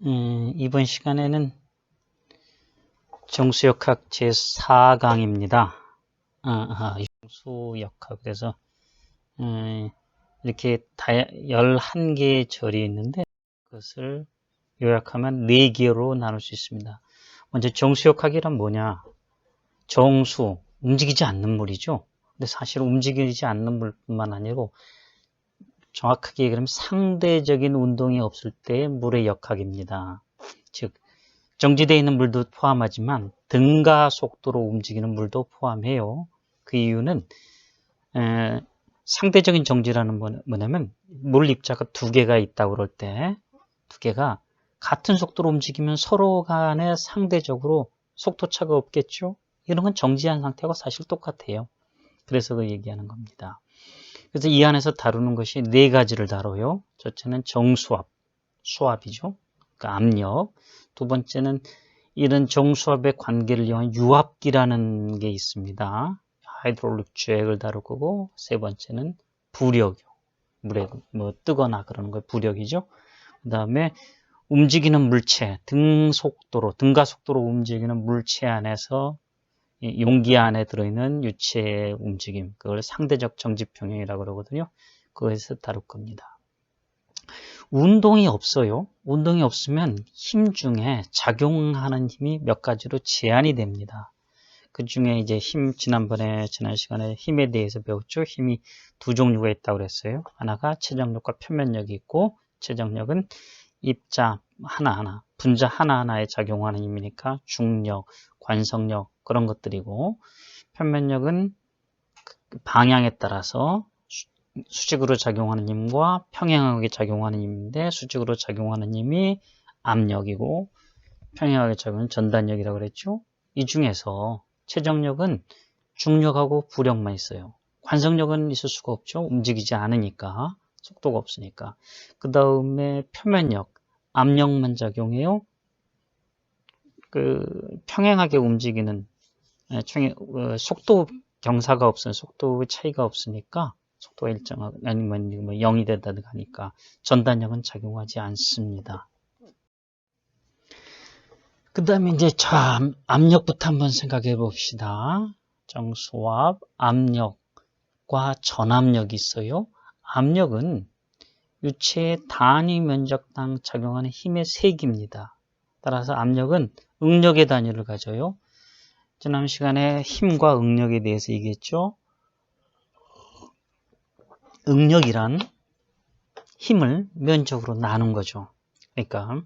이번 시간에는 정수역학 제4강입니다. 정수역학. 그래서 이렇게 11개의 절이 있는데 그것을 요약하면 4개로 나눌 수 있습니다. 먼저 정수역학이란 뭐냐? 정수, 움직이지 않는 물이죠. 근데 사실 움직이지 않는 물뿐만 아니고 정확하게 얘기하면 상대적인 운동이 없을 때의 물의 역학입니다. 즉 정지되어 있는 물도 포함하지만 등가 속도로 움직이는 물도 포함해요. 그 이유는 상대적인 정지라는 뭐냐면 물 입자가 2개가 있다고 그럴 때 2개가 같은 속도로 움직이면 서로 간에 상대적으로 속도차가 없겠죠. 이런 건 정지한 상태하고 사실 똑같아요. 그래서 그 얘기하는 겁니다. 그래서 이 안에서 다루는 것이 4가지를 다뤄요. 첫째는 정수압, 수압이죠. 그러니까 압력. 두 번째는 이런 정수압의 관계를 이용한 유압기라는 게 있습니다. 하이드롤릭 잭을 다룰 거고, 세 번째는 부력이요. 물에 뜨거나 그러는 거 부력이죠. 그 다음에 움직이는 물체, 등가 속도로 움직이는 물체 안에서 용기 안에 들어있는 유체의 움직임, 그걸 상대적 정지평형이라고 그러거든요. 그것에서 다룰 겁니다. 운동이 없어요. 운동이 없으면 힘 중에 작용하는 힘이 몇 가지로 제한이 됩니다. 그 중에 이제 지난 시간에 힘에 대해서 배웠죠. 힘이 2종류가 있다고 그랬어요. 하나가 최정력과 표면력이 있고, 최정력은 입자 하나하나, 분자 하나하나에 작용하는 힘이니까 중력, 관성력 그런 것들이고, 표면력은 방향에 따라서 수직으로 작용하는 힘과 평행하게 작용하는 힘인데, 수직으로 작용하는 힘이 압력이고 평행하게 작용하는 전단력이라고 그랬죠. 이 중에서 최정력은 중력하고 부력만 있어요. 관성력은 있을 수가 없죠. 움직이지 않으니까, 속도가 없으니까. 그 다음에 표면력, 압력만 작용해요. 평행하게 움직이는 속도 경사가 없으면 속도의 차이가 없으니까, 속도가 아니면 0이 된다든가 하니까 전단력은 작용하지 않습니다. 그 다음에 이제 압력부터 한번 생각해 봅시다. 정수압, 압력과 전압력이 있어요. 압력은 유체의 단위 면적당 작용하는 힘의 세기입니다. 따라서 압력은 응력의 단위를 가져요. 지난 시간에 힘과 응력에 대해서 얘기했죠. 응력이란 힘을 면적으로 나눈 거죠. 그러니까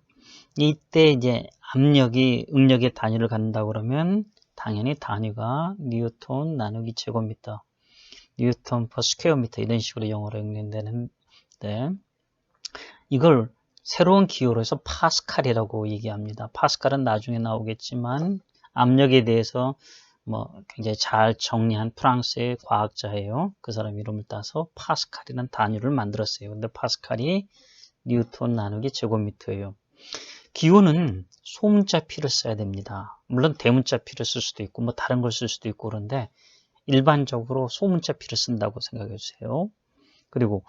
이때 이제 압력이 응력의 단위를 갖는다고 그러면 당연히 단위가 뉴턴 나누기 제곱미터, 뉴턴 퍼 스퀘어 미터 이런 식으로 영어로 읽는다는데, 이걸 새로운 기호로 해서 파스칼이라고 얘기합니다. 파스칼은 나중에 나오겠지만 압력에 대해서 굉장히 잘 정리한 프랑스의 과학자예요. 그 사람 이름을 따서 파스칼이라는 단위를 만들었어요. 근데 파스칼이 뉴턴 나누기 제곱미터예요. 기호는 소문자 P를 써야 됩니다. 물론 대문자 P를 쓸 수도 있고 다른 걸 쓸 수도 있고 그런데 일반적으로 소문자 P를 쓴다고 생각해 주세요. 그리고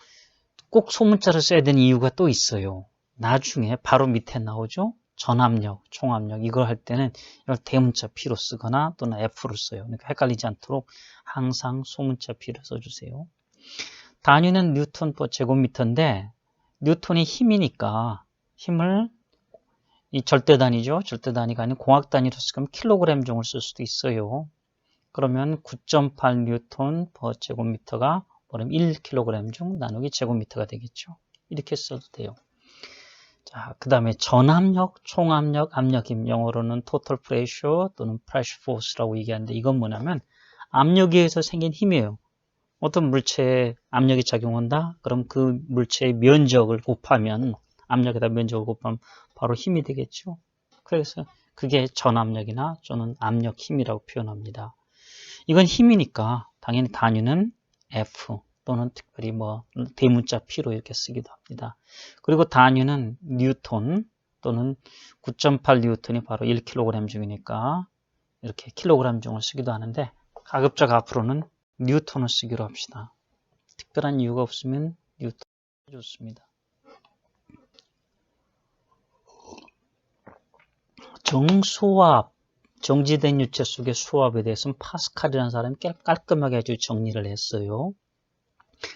꼭 소문자를 써야 되는 이유가 또 있어요. 나중에 바로 밑에 나오죠. 전압력, 총압력 이걸 할 때는 이걸 대문자 P로 쓰거나 또는 F로 써요. 그러니까 헷갈리지 않도록 항상 소문자 P를 써주세요. 단위는 뉴턴 퍼 제곱미터인데 뉴턴이 힘이니까 힘을 이 절대 단위죠. 절대 단위가 아닌 공학 단위로 쓰면 킬로그램 종을 쓸 수도 있어요. 그러면 9.8 뉴턴 퍼 제곱미터가 1kg 중 나누기 제곱미터가 되겠죠. 이렇게 써도 돼요. 자, 그 다음에 전압력, 총압력, 압력힘, 영어로는 total pressure 또는 pressure force라고 얘기하는데 이건 뭐냐면 압력에 의해서 생긴 힘이에요. 어떤 물체에 압력이 작용한다? 그럼 그 물체의 면적을 곱하면 압력에다 면적을 곱하면 바로 힘이 되겠죠. 그래서 그게 전압력이나 또는 압력 힘이라고 표현합니다. 이건 힘이니까 당연히 단위는 F 또는 특별히 대문자 P로 이렇게 쓰기도 합니다. 그리고 단위는 뉴턴 또는 9.8 뉴턴이 바로 1kg 중이니까 이렇게 킬로그램 중을 쓰기도 하는데 가급적 앞으로는 뉴턴을 쓰기로 합시다. 특별한 이유가 없으면 뉴턴 좋습니다. 정수압, 정지된 유체 속의 수압에 대해서는 파스칼이라는 사람이 깔끔하게 아주 정리를 했어요.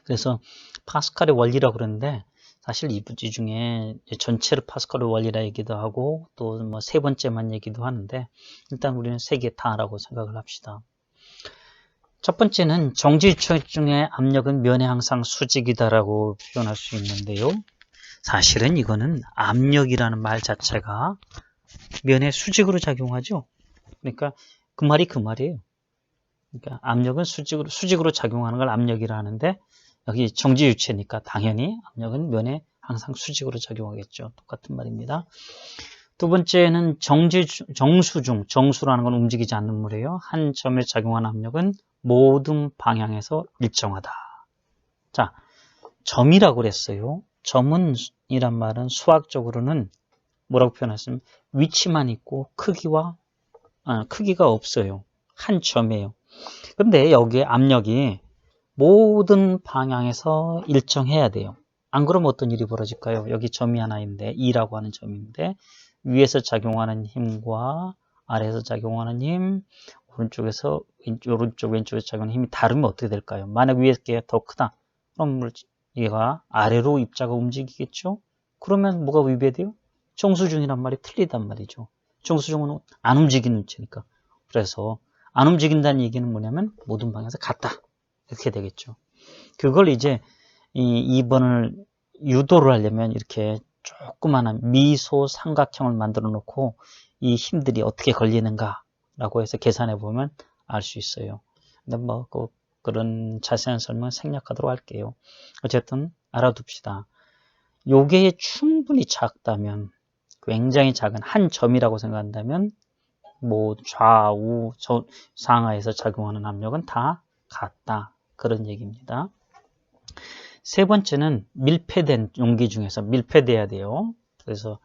그래서 파스칼의 원리라고 그러는데 사실 이 중에 전체를 파스칼의 원리라 얘기도 하고 또 뭐 세 번째만 얘기도 하는데 일단 우리는 세 개 다라고 생각을 합시다. 첫 번째는 정지 유체 중에 압력은 면에 항상 수직이다라고 표현할 수 있는데요. 사실은 이거는 압력이라는 말 자체가 면에 수직으로 작용하죠. 그러니까 그 말이 그 말이에요. 그러니까 압력은 수직으로 작용하는 걸 압력이라 하는데 여기 정지 유체니까 당연히 압력은 면에 항상 수직으로 작용하겠죠. 똑같은 말입니다. 두 번째는 정수라는 건 움직이지 않는 물이에요. 한 점에 작용하는 압력은 모든 방향에서 일정하다. 자, 점이라고 그랬어요. 점은이란 말은 수학적으로는 뭐라고 표현했으면 위치만 있고 크기가 없어요. 한 점이에요. 근데 여기에 압력이 모든 방향에서 일정해야 돼요. 안 그러면 어떤 일이 벌어질까요? 여기 점이 하나 있는데 E라고 하는 점인데 위에서 작용하는 힘과 아래에서 작용하는 힘, 오른쪽 왼쪽에서 작용하는 힘이 다르면 어떻게 될까요? 만약 위에 게 더 크다. 그럼 얘가 아래로 입자가 움직이겠죠? 그러면 뭐가 위배돼요? 정수중이란 말이 틀리단 말이죠. 정수중은 안 움직이는 유체니까. 그래서 안 움직인다는 얘기는 뭐냐면 모든 방향에서 같다. 이렇게 되겠죠. 그걸 이제 이 2번을 유도를 하려면 이렇게 조그마한 미소 삼각형을 만들어 놓고 이 힘들이 어떻게 걸리는가라고 해서 계산해 보면 알 수 있어요. 근데 뭐 그런 자세한 설명은 생략하도록 할게요. 어쨌든 알아둡시다. 요게 충분히 작다면 굉장히 작은 한 점이라고 생각한다면 뭐 좌우 상하에서 작용하는 압력은 다 같다. 그런 얘기입니다. 세 번째는 밀폐된 용기 중에서 밀폐돼야 돼요. 그래서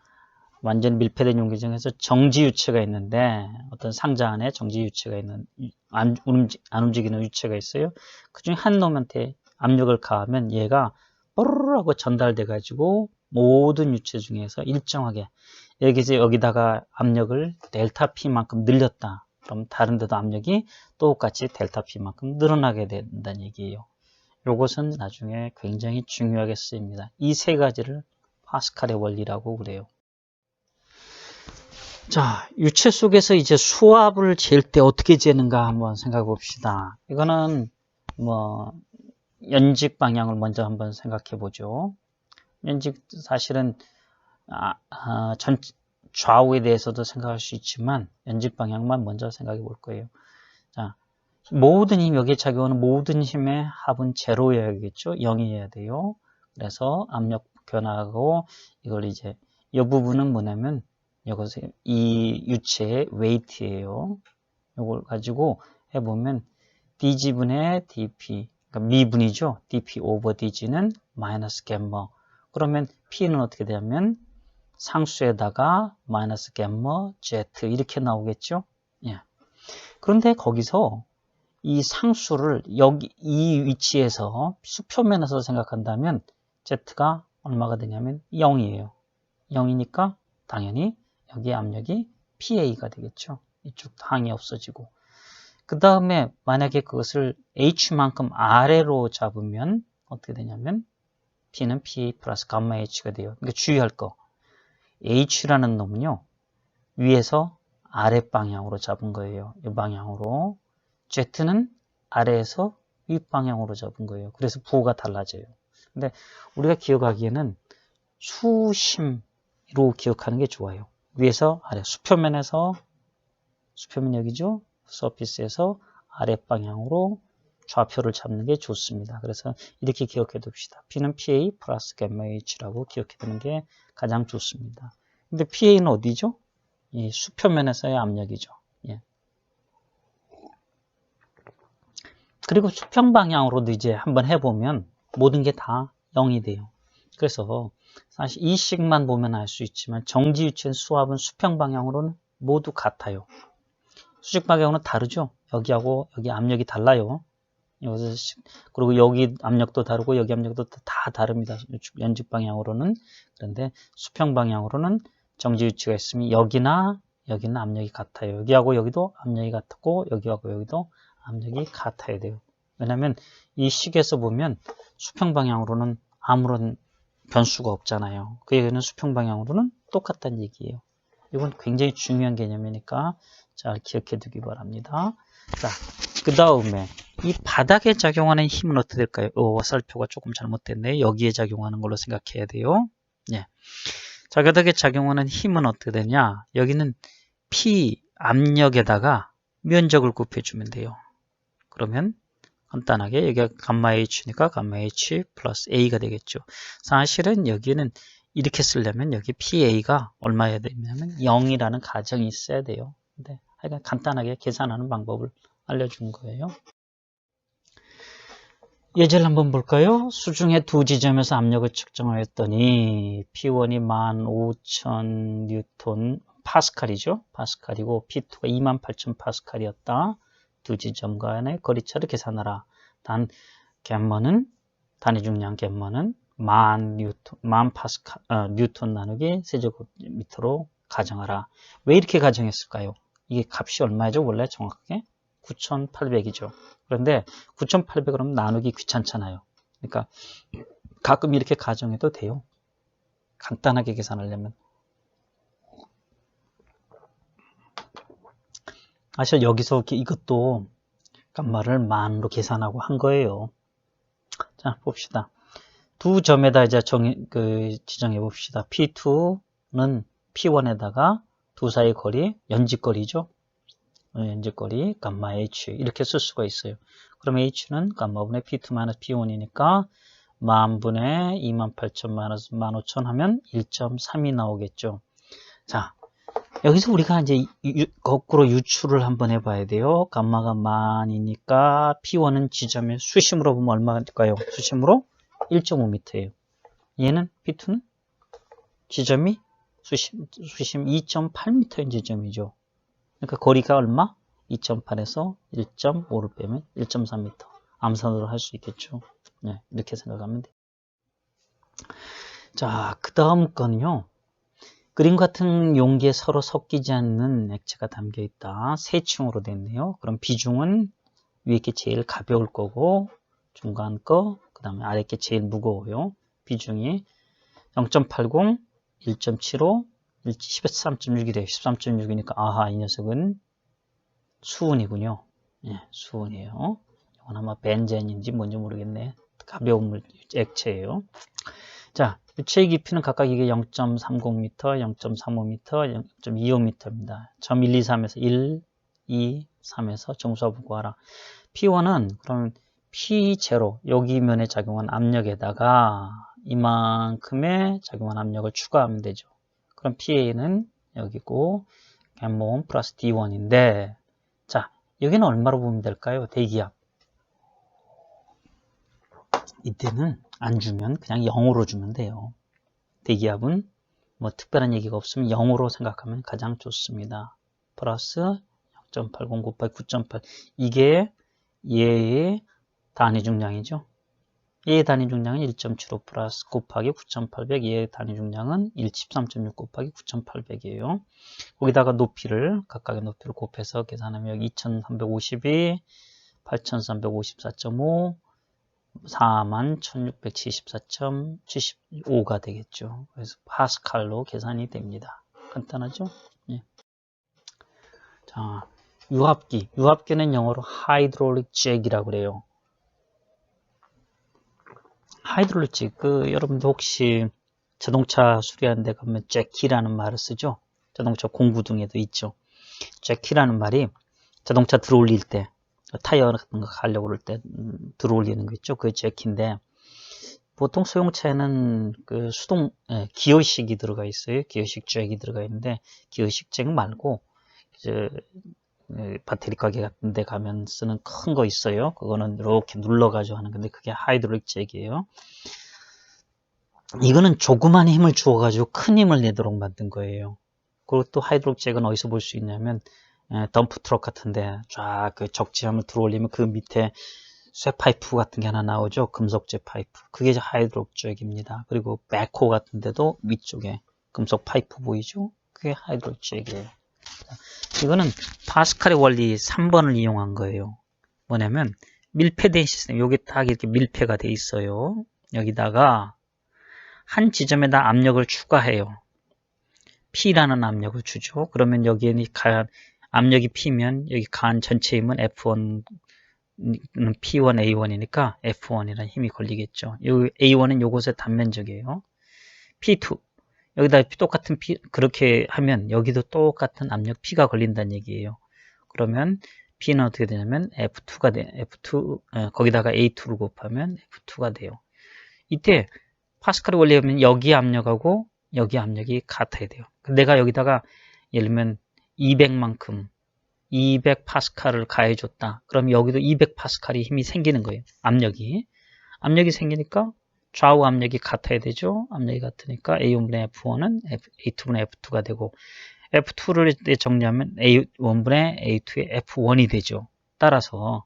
완전 밀폐된 용기 중에서 정지 유체가 있는데 어떤 상자 안에 정지 유체가 있는 안 움직이는 유체가 있어요. 그중에 한 놈한테 압력을 가하면 얘가 뽀르르 하고 전달돼 가지고 모든 유체 중에서 일정하게 여기다가 압력을 델타 P만큼 늘렸다. 그럼 다른 데도 압력이 똑같이 델타 P만큼 늘어나게 된다는 얘기예요. 이것은 나중에 굉장히 중요하게 쓰입니다. 이 세 가지를 파스칼의 원리라고 그래요. 자, 유체 속에서 이제 수압을 잴 때 어떻게 재는가 한번 생각해 봅시다. 이거는 뭐 연직 방향을 먼저 한번 생각해 보죠. 연직 사실은 좌우에 대해서도 생각할 수 있지만 연직 방향만 먼저 생각해 볼 거예요. 자, 모든 힘, 여기에 작용하는 모든 힘의 합은 제로여야겠죠? 0이어야 돼요. 그래서 압력 변화하고 이걸 이제 이 부분은 뭐냐면 이것이 이 유체의 웨이트예요. 이걸 가지고 해보면 dg분의 dp, 그러니까 미분이죠. dp 오버 dg는 마이너스 갬마. 그러면 p는 어떻게 되냐면 상수에다가 마이너스 갬마 z 이렇게 나오겠죠. 예. 그런데 거기서 이 상수를 여기 이 위치에서 수표면에서 생각한다면 z가 얼마가 되냐면 0이에요. 0이니까 당연히 여기 압력이 PA가 되겠죠. 이쪽 항이 없어지고. 그 다음에 만약에 그것을 H만큼 아래로 잡으면 어떻게 되냐면 P는 PA 플러스 감마 H가 돼요. 그러니까 주의할 거. H라는 놈은요. 위에서 아래 방향으로 잡은 거예요. 이 방향으로. Z는 아래에서 윗방향으로 잡은 거예요. 그래서 부호가 달라져요. 근데 우리가 기억하기에는 수심으로 기억하는 게 좋아요. 위에서 아래 수표면 여기죠. 서피스에서 아랫방향으로 좌표를 잡는 게 좋습니다. 그래서 이렇게 기억해 둡시다. P는 PA 플러스 갬마 H라고 기억해 두는 게 가장 좋습니다. 근데 PA는 어디죠? 이 수표면에서의 압력이죠. 예. 그리고 수평 방향으로도 이제 한번 해보면 모든 게 다 0이 돼요. 그래서 사실 이 식만 보면 알 수 있지만 정지 유체 수압은 수평 방향으로는 모두 같아요. 수직 방향으로는 다르죠. 여기하고 여기 압력이 달라요. 그리고 여기 압력도 다르고 여기 압력도 다 다릅니다. 연직 방향으로는. 그런데 수평 방향으로는 정지 유체가 있으면 여기나 여기는 압력이 같아요. 여기하고 여기도 압력이 같고 여기하고 여기도 압력이 같아야 돼요. 왜냐하면 이 식에서 보면 수평 방향으로는 아무런 변수가 없잖아요. 그 얘기는 수평 방향으로는 똑같다는 얘기예요. 이건 굉장히 중요한 개념이니까 잘 기억해 두기 바랍니다. 자, 그 다음에 이 바닥에 작용하는 힘은 어떻게 될까요? 화살표가 조금 잘못됐네요. 여기에 작용하는 걸로 생각해야 돼요. 예. 자, 바닥에 작용하는 힘은 어떻게 되냐? 여기는 P 압력에다가 면적을 곱해주면 돼요. 그러면 간단하게 여기가 감마 H니까 감마 H 플러스 A가 되겠죠. 사실은 여기는 이렇게 쓰려면 여기 PA가 얼마여야 되냐면 0이라는 가정이 있어야 돼요. 근데 하여간 간단하게 계산하는 방법을 알려준 거예요. 예제를 한번 볼까요? 수중의 두 지점에서 압력을 측정하였더니 P1이 15,000 파스칼이죠. 파스칼이고 P2가 28,000 파스칼이었다. 두 지점 간의 거리차를 계산하라. 단 단위 중량 갬머는 10,000 파스칼, 뉴턴 나누기 세제곱미터로 가정하라. 왜 이렇게 가정했을까요? 이게 값이 얼마죠? 원래 정확하게 9,800이죠. 그런데 9,800으로 나누기 귀찮잖아요. 그러니까 가끔 이렇게 가정해도 돼요. 간단하게 계산하려면. 사실 여기서 이것도 gamma를 만으로 계산하고 한 거예요. 자, 봅시다. 두 점에다 이제 지정해 봅시다. P2는 P1에다가 두 사이 거리, 연직거리죠. 연직거리, 감마 H 이렇게 쓸 수가 있어요. 그럼 H는 감마분의 P2 마이너스 P1이니까 10,000분의 28,000 마이너스 15,000 하면 1.3이 나오겠죠. 자, 여기서 우리가 이제 거꾸로 유출을 한번 해봐야 돼요. 감마가 10,000이니까 P1은 지점의 수심으로 보면 얼마일까요? 수심으로 1.5m예요. 얘는 P2는 지점이 수심 2.8m인 지점이죠. 그러니까 거리가 얼마? 2.8에서 1.5를 빼면 1.3m. 암산으로 할 수 있겠죠. 네, 이렇게 생각하면 돼요. 자, 그 다음 건요. 그림 같은 용기에 서로 섞이지 않는 액체가 담겨 있다. 세 층으로 됐네요. 그럼 비중은 위에 게 제일 가벼울 거고 중간 거, 그 다음에 아래 게 제일 무거워요. 비중이 0.80, 1.75, 13.6이래요. 13.6이니까 아하, 이 녀석은 수은이군요. 예, 수은이에요. 이건 아마 벤젠인지 뭔지 모르겠네. 가벼운 액체예요. 자, 유체의 깊이는 각각 이게 0.30m, 0.35m, 0.25m입니다. 점 1, 2, 3에서 1, 2, 3에서 정수합을 구하라. P1은 그러면 P0, 여기 면에 작용한 압력에다가 이만큼의 작용한 압력을 추가하면 되죠. 그럼 PA는 여기고 갬모 플러스 D1인데 자, 여기는 얼마로 보면 될까요? 대기압. 이때는 안 주면 그냥 0으로 주면 돼요. 대기압은 뭐 특별한 얘기가 없으면 0으로 생각하면 가장 좋습니다. 플러스 0.80 곱하기 9.8 이게 얘의 단위 중량이죠. 얘의 단위 중량은 1.75 플러스 곱하기 9,800 얘의 단위 중량은 13.6 곱하기 9,800이에요. 거기다가 높이를 각각의 높이를 곱해서 계산하면 여기 2,352, 8,354.5 41,674.75가 되겠죠. 그래서 파스칼로 계산이 됩니다. 간단하죠? 예. 자, 유압기. 유압기는 영어로 하이드롤릭 잭이라고 그래요. 하이드롤릭 잭. 여러분들 혹시 자동차 수리하는 데 가면 잭키라는 말을 쓰죠? 자동차 공구등에도 있죠. 잭키라는 말이 자동차 들어올릴 때 타이어 같은 거 가려고 그럴 때 들어올리는 거 있죠. 그게 잭인데 보통 소형차에는 그 수동 기어식이 들어가 있어요. 기어식 잭이 들어가 있는데 기어식 잭 말고 이제 배터리 가게 같은 데 가면 쓰는 큰 거 있어요. 그거는 이렇게 눌러가지고 하는 건데 그게 하이드롤릭 잭이에요. 이거는 조그만 힘을 주어가지고 큰 힘을 내도록 만든 거예요. 그리고 또 하이드롤릭 잭은 어디서 볼 수 있냐면 덤프 트럭 같은데 쫙 그 적재함을 들어올리면 그 밑에 쇠 파이프 같은 게 하나 나오죠. 금속재 파이프. 그게 하이드롤릭 잭입니다. 그리고 백호 같은 데도 위쪽에 금속 파이프 보이죠? 그게 하이드롤릭 잭이에요. 이거는 파스칼의 원리 3번을 이용한 거예요. 뭐냐면 밀폐된 시스템, 여기 딱 이렇게 밀폐가 돼 있어요. 여기다가 한 지점에다 압력을 추가해요. P라는 압력을 주죠. 그러면 여기에 압력이 P면 여기 간 전체 힘은 F1, P1, A1이니까 F1이라는 힘이 걸리겠죠. A1은 요것의 단면적이에요. P2. 여기다 똑같은 P, 그렇게 하면 여기도 똑같은 압력 P가 걸린다는 얘기예요. 그러면 P는 어떻게 되냐면 F2가 돼. 거기다가 A2를 곱하면 F2가 돼요. 이때 파스칼의 원리에 보면 여기 압력하고 여기 압력이 같아야 돼요. 내가 여기다가 예를 들면 200만큼 200파스칼을 가해줬다. 그럼 여기도 200파스칼이 힘이 생기는 거예요. 압력이 생기니까 좌우 압력이 같아야 되죠. 압력이 같으니까 A1분의 F1은 A2분의 F2가 되고 F2를 정리하면 A1분의 A2의 F1이 되죠. 따라서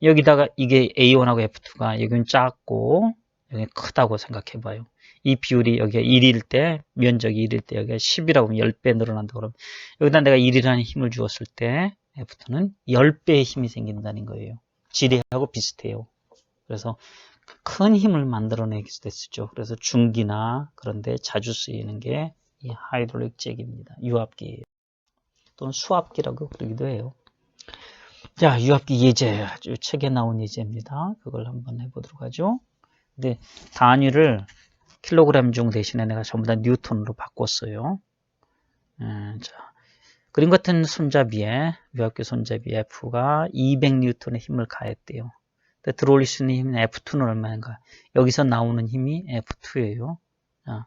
여기다가 이게 A1하고 F2가 여기는 작고 여기는 크다고 생각해 봐요. 이 비율이 여기가 1일 때, 면적이 1일 때 여기가 10이라고 하면 10배 늘어난다 그러면 여기다 내가 1이라는 힘을 주었을 때 F2는 10배의 힘이 생긴다는 거예요. 지뢰하고 비슷해요. 그래서 큰 힘을 만들어내기 때 쓰죠. 그래서 중기나 그런 데 자주 쓰이는 게 이 하이드롤릭 잭입니다. 유압기예요. 또는 수압기라고 그러기도 해요. 자, 유압기 예제, 아주 책에 나온 예제입니다. 그걸 한번 해보도록 하죠. 근데 단위를 킬로그램 중 대신에 내가 전부 다 뉴턴으로 바꿨어요. 자, 그림 같은 손잡이에, 유압기 손잡이 F가 200뉴턴의 힘을 가했대요. 근데 들어올릴 수 있는 힘은 F2는 얼마인가? 여기서 나오는 힘이 F2예요. 자,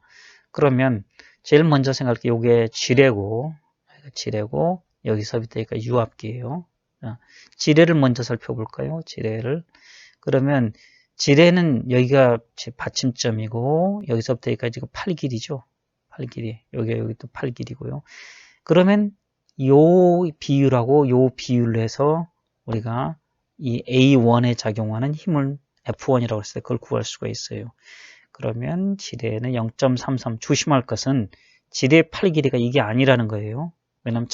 그러면 제일 먼저 생각할 게 이게 지뢰고, 여기서부터 유압기예요. 자, 지뢰를 먼저 살펴볼까요? 지뢰를. 그러면 지뢰는 여기가 받침점이고 여기서부터 여기까지 팔 길이죠. 팔 길이. 여기 또 팔 길이고요. 그러면 요 비율하고 요 비율로 해서 우리가 이 A1에 작용하는 힘을 F1이라고 했을 때 그걸 구할 수가 있어요. 그러면 지뢰는 0.33. 조심할 것은 지뢰의 팔 길이가 이게 아니라는 거예요. 왜냐하면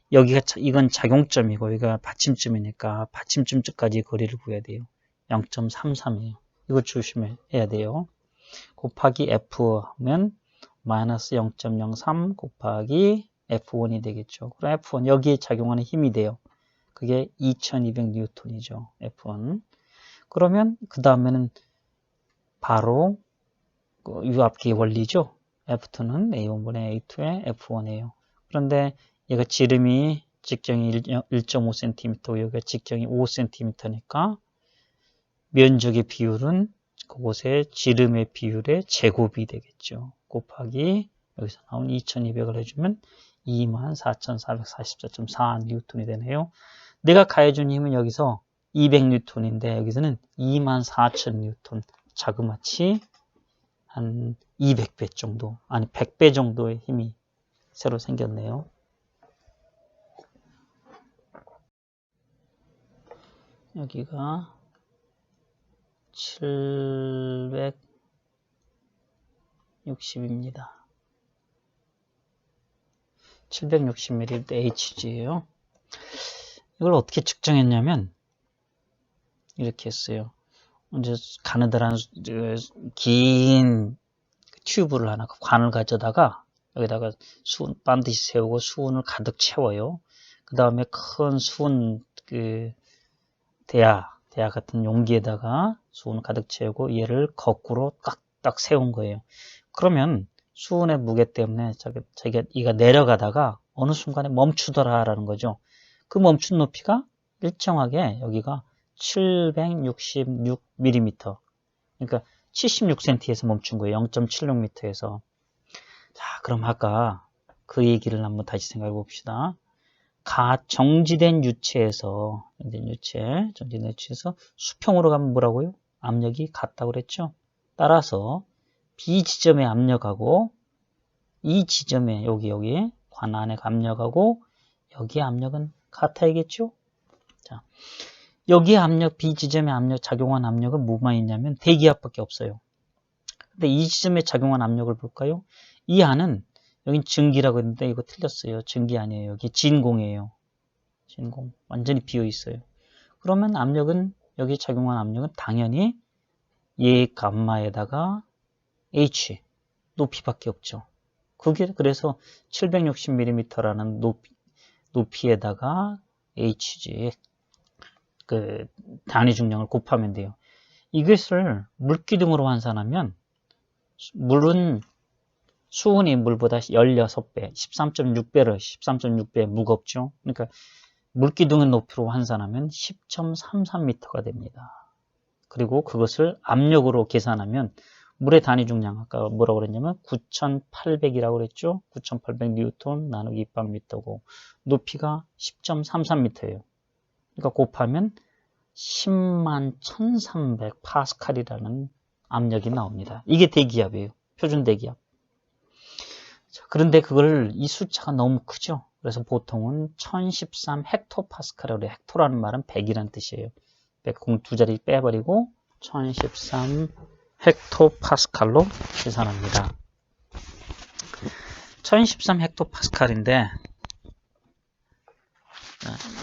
이건 작용점이고 여기가 받침점이니까 받침점까지 거리를 구해야 돼요. 0.33이에요. 이거 조심해야 돼요. 곱하기 F 하면 마이너스 0.03 곱하기 F1이 되겠죠. 그럼 F1 여기에 작용하는 힘이 돼요. 그게 2200뉴턴이죠. F1. 그러면 그 다음에는 바로 유압기 원리죠. F2는 A1분의 A2의 F1이에요. 그런데 얘가 지름이 직경이 1.5cm, 여기가 직경이 5cm니까 면적의 비율은 그곳의 지름의 비율의 제곱이 되겠죠. 곱하기 여기서 나온 2200을 해주면 24,444.4뉴턴이 되네요. 내가 가해준 힘은 여기서 200뉴턴인데 여기서는 24,000뉴턴, 자그마치 한 200배 정도, 아니 100배 정도의 힘이 새로 생겼네요. 여기가 760입니다. 760mm HG예요. 이걸 어떻게 측정했냐면 이렇게 했어요. 이제 가느다란 긴 튜브를 하나, 관을 가져다가 여기다가 수은 반드시 세우고 수은을 가득 채워요. 그 다음에 큰 수은 대야 같은 용기에다가 수은을 가득 채우고 얘를 거꾸로 딱딱 세운 거예요. 그러면 수은의 무게 때문에 이가 내려가다가 어느 순간에 멈추더라라는 거죠. 그 멈춘 높이가 일정하게 여기가 766mm. 그러니까 76cm에서 멈춘 거예요. 0.76m에서. 자, 그럼 아까 그 얘기를 한번 다시 생각해 봅시다. 정지된 유체에서 수평으로 가면 뭐라고요? 압력이 같다고 그랬죠? 따라서 B 지점의 압력하고 이 지점의 여기 관 안의 압력하고 여기의 압력은 같아야겠죠? 자, 여기의 압력, B 지점의 압력, 작용한 압력은 뭐만 있냐면 대기압밖에 없어요. 근데 이 지점에 작용한 압력을 볼까요? 이 안은 여긴 증기라고 했는데 이거 틀렸어요. 증기 아니에요. 여기 진공이에요. 진공. 완전히 비어 있어요. 그러면 압력은 여기 작용한 압력은 당연히 얘 감마에다가 H 높이밖에 없죠. 그게 그래서 760mm라는 높이에다가 Hg 그 단위 중량을 곱하면 돼요. 이것을 물기둥으로 환산하면 물은 수온이 물보다 16배, 13.6배 무겁죠. 그러니까 물기둥의 높이로 환산하면 10.33m가 됩니다. 그리고 그것을 압력으로 계산하면 물의 단위 중량, 아까 뭐라고 그랬냐면 9,800이라고 그랬죠. 9,800 뉴턴 나누기 입방미터고 높이가 10.33m예요. 그러니까 곱하면 10만 1300 파스칼이라는 압력이 나옵니다. 이게 대기압이에요. 표준 대기압. 자, 그런데 이 숫자가 너무 크죠. 그래서 보통은 1013 헥토파스칼이라고 해요. 헥토라는 말은 100이라는 뜻이에요. 100 두 자리 빼버리고 1013 헥토파스칼로 계산합니다. 1013 헥토파스칼인데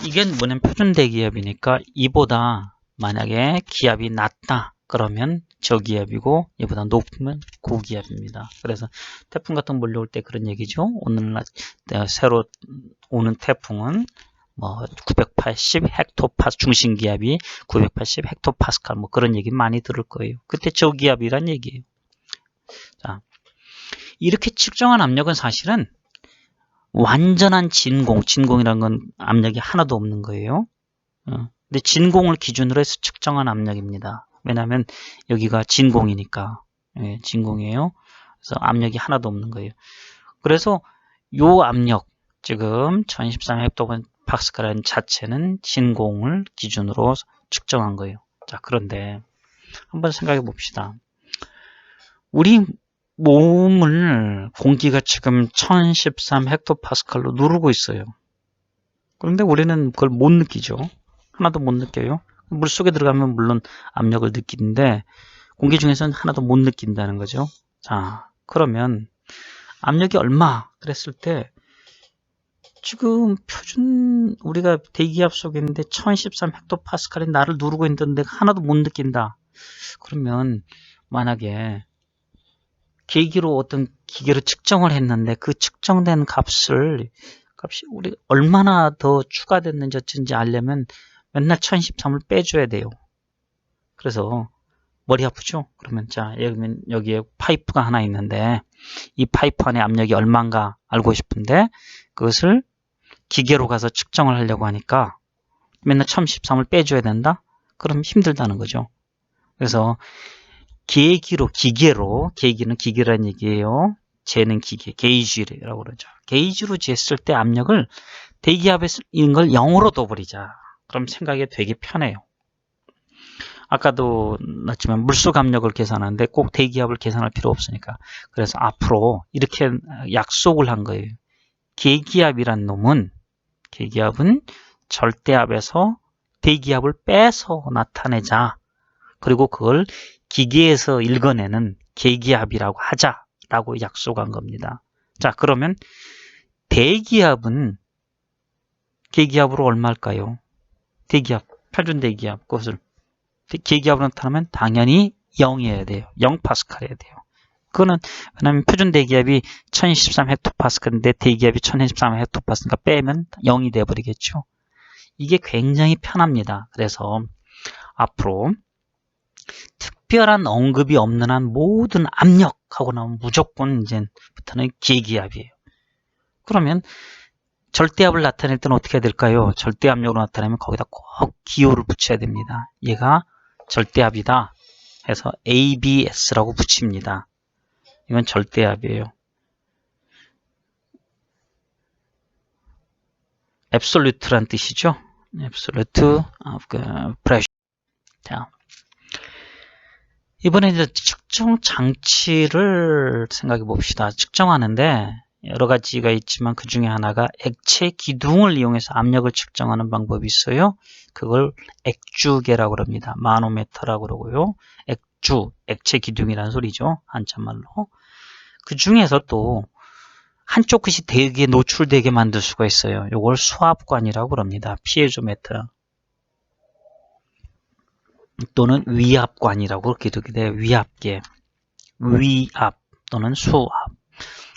이게 뭐냐면 표준 대기압이니까 이보다 만약에 기압이 낮다 그러면 저기압이고 이보다 높으면 고기압입니다. 그래서 태풍 같은 거 몰려올 때 그런 얘기죠. 오늘날 새로 오는 태풍은 뭐 980 헥토파스 중심기압이 980 헥토파스칼 뭐 그런 얘기 많이 들을 거예요. 그때 저기압이란 얘기예요. 자, 이렇게 측정한 압력은 사실은 완전한 진공이라는 건 압력이 하나도 없는 거예요. 근데 진공을 기준으로 해서 측정한 압력입니다. 왜냐하면 여기가 진공이니까. 예, 진공이에요. 그래서 압력이 하나도 없는 거예요. 그래서 요 압력, 지금 1013 헥토파스칼 자체는 진공을 기준으로 측정한 거예요. 자, 그런데 한번 생각해 봅시다. 우리 몸을 공기가 지금 1013 헥토파스칼로 누르고 있어요. 그런데 우리는 그걸 못 느끼죠. 하나도 못 느껴요. 물속에 들어가면 물론 압력을 느끼는데 공기 중에서는 하나도 못 느낀다는 거죠. 자, 그러면 압력이 얼마? 그랬을 때 지금 표준 우리가 대기압 속에 있는데 1013 헥토파스칼이 나를 누르고 있는데 하나도 못 느낀다. 그러면 만약에 계기로 어떤 기계로 측정을 했는데 그 측정된 값이 우리 얼마나 더 추가됐는지 어쩐지 알려면 맨날 1013을 빼줘야 돼요. 그래서 머리 아프죠? 그러면 자, 여기에 파이프가 하나 있는데 이 파이프 안에 압력이 얼마인가 알고 싶은데 그것을 기계로 가서 측정을 하려고 하니까 맨날 1013을 빼줘야 된다? 그럼 힘들다는 거죠. 그래서 기계로, 계기는 기계라는 얘기예요. 재는 기계, 게이지라고 그러죠. 게이지로 쟀을 때 압력을 대기압에 있는 걸 0으로 둬버리자. 그럼 생각이 되게 편해요. 아까도 났지만 물속 압력을 계산하는데 꼭 대기압을 계산할 필요 없으니까. 그래서 앞으로 이렇게 약속을 한 거예요. 계기압은 절대압에서 대기압을 빼서 나타내자. 그리고 그걸 기계에서 읽어내는 계기압이라고 하자라고 약속한 겁니다. 자, 그러면 대기압은 계기압으로 얼마일까요? 대기압, 표준 대기압, 그것을 계기압으로 나타나면 당연히 0이어야 돼요. 0파스칼이어야 돼요. 그거는 왜냐하면 표준 대기압이 1013 헥토파스칼인데 대기압이 1013 헥토파스칼 빼면 0이 돼버리겠죠. 이게 굉장히 편합니다. 그래서 앞으로 특별한 언급이 없는 한 모든 압력하고 나오면 무조건 이제부터는 계기압이에요. 그러면 절대압을 나타낼 때는 어떻게 해야 될까요? 절대압력으로 나타내면 거기다 꼭 기호를 붙여야 됩니다. 얘가 절대압이다 해서 ABS라고 붙입니다. 이건 절대압이에요. absolute란 뜻이죠. absolute of pressure. 자, 이번에 이제 측정 장치를 생각해 봅시다. 측정하는데 여러 가지가 있지만 그 중에 하나가 액체 기둥을 이용해서 압력을 측정하는 방법이 있어요. 그걸 액주계라고 합니다. 마노메터라고 그러고요. 액체 기둥이라는 소리죠. 한참말로. 그 중에서 또 한쪽 끝이 되게 노출되게 만들 수가 있어요. 이걸 수압관이라고 그럽니다. 피에조메터. 또는 위압관이라고 그렇게 되게 돼요. 위압계. 위압 또는 수압.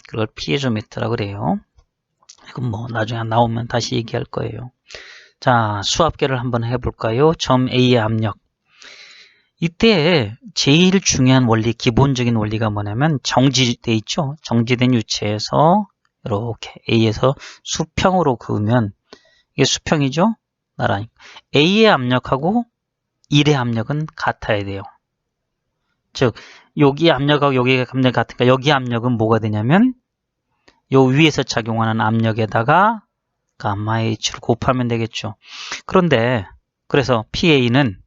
그걸 피에조메터라고 그래요. 이건 뭐 나중에 나오면 다시 얘기할 거예요. 자, 수압계를 한번 해볼까요? 점 A의 압력. 이때 제일 중요한 원리, 기본적인 원리가 뭐냐면 정지돼 있죠? 정지된 유체에서 이렇게 A에서 수평으로 그으면 이게 수평이죠? 나란히. A의 압력하고 1의 압력은 같아야 돼요. 즉, 여기 압력하고 여기 압력이 같으니까 여기 압력은 뭐가 되냐면 요 위에서 작용하는 압력에다가 감마 H를 곱하면 되겠죠. 그런데 그래서 PA는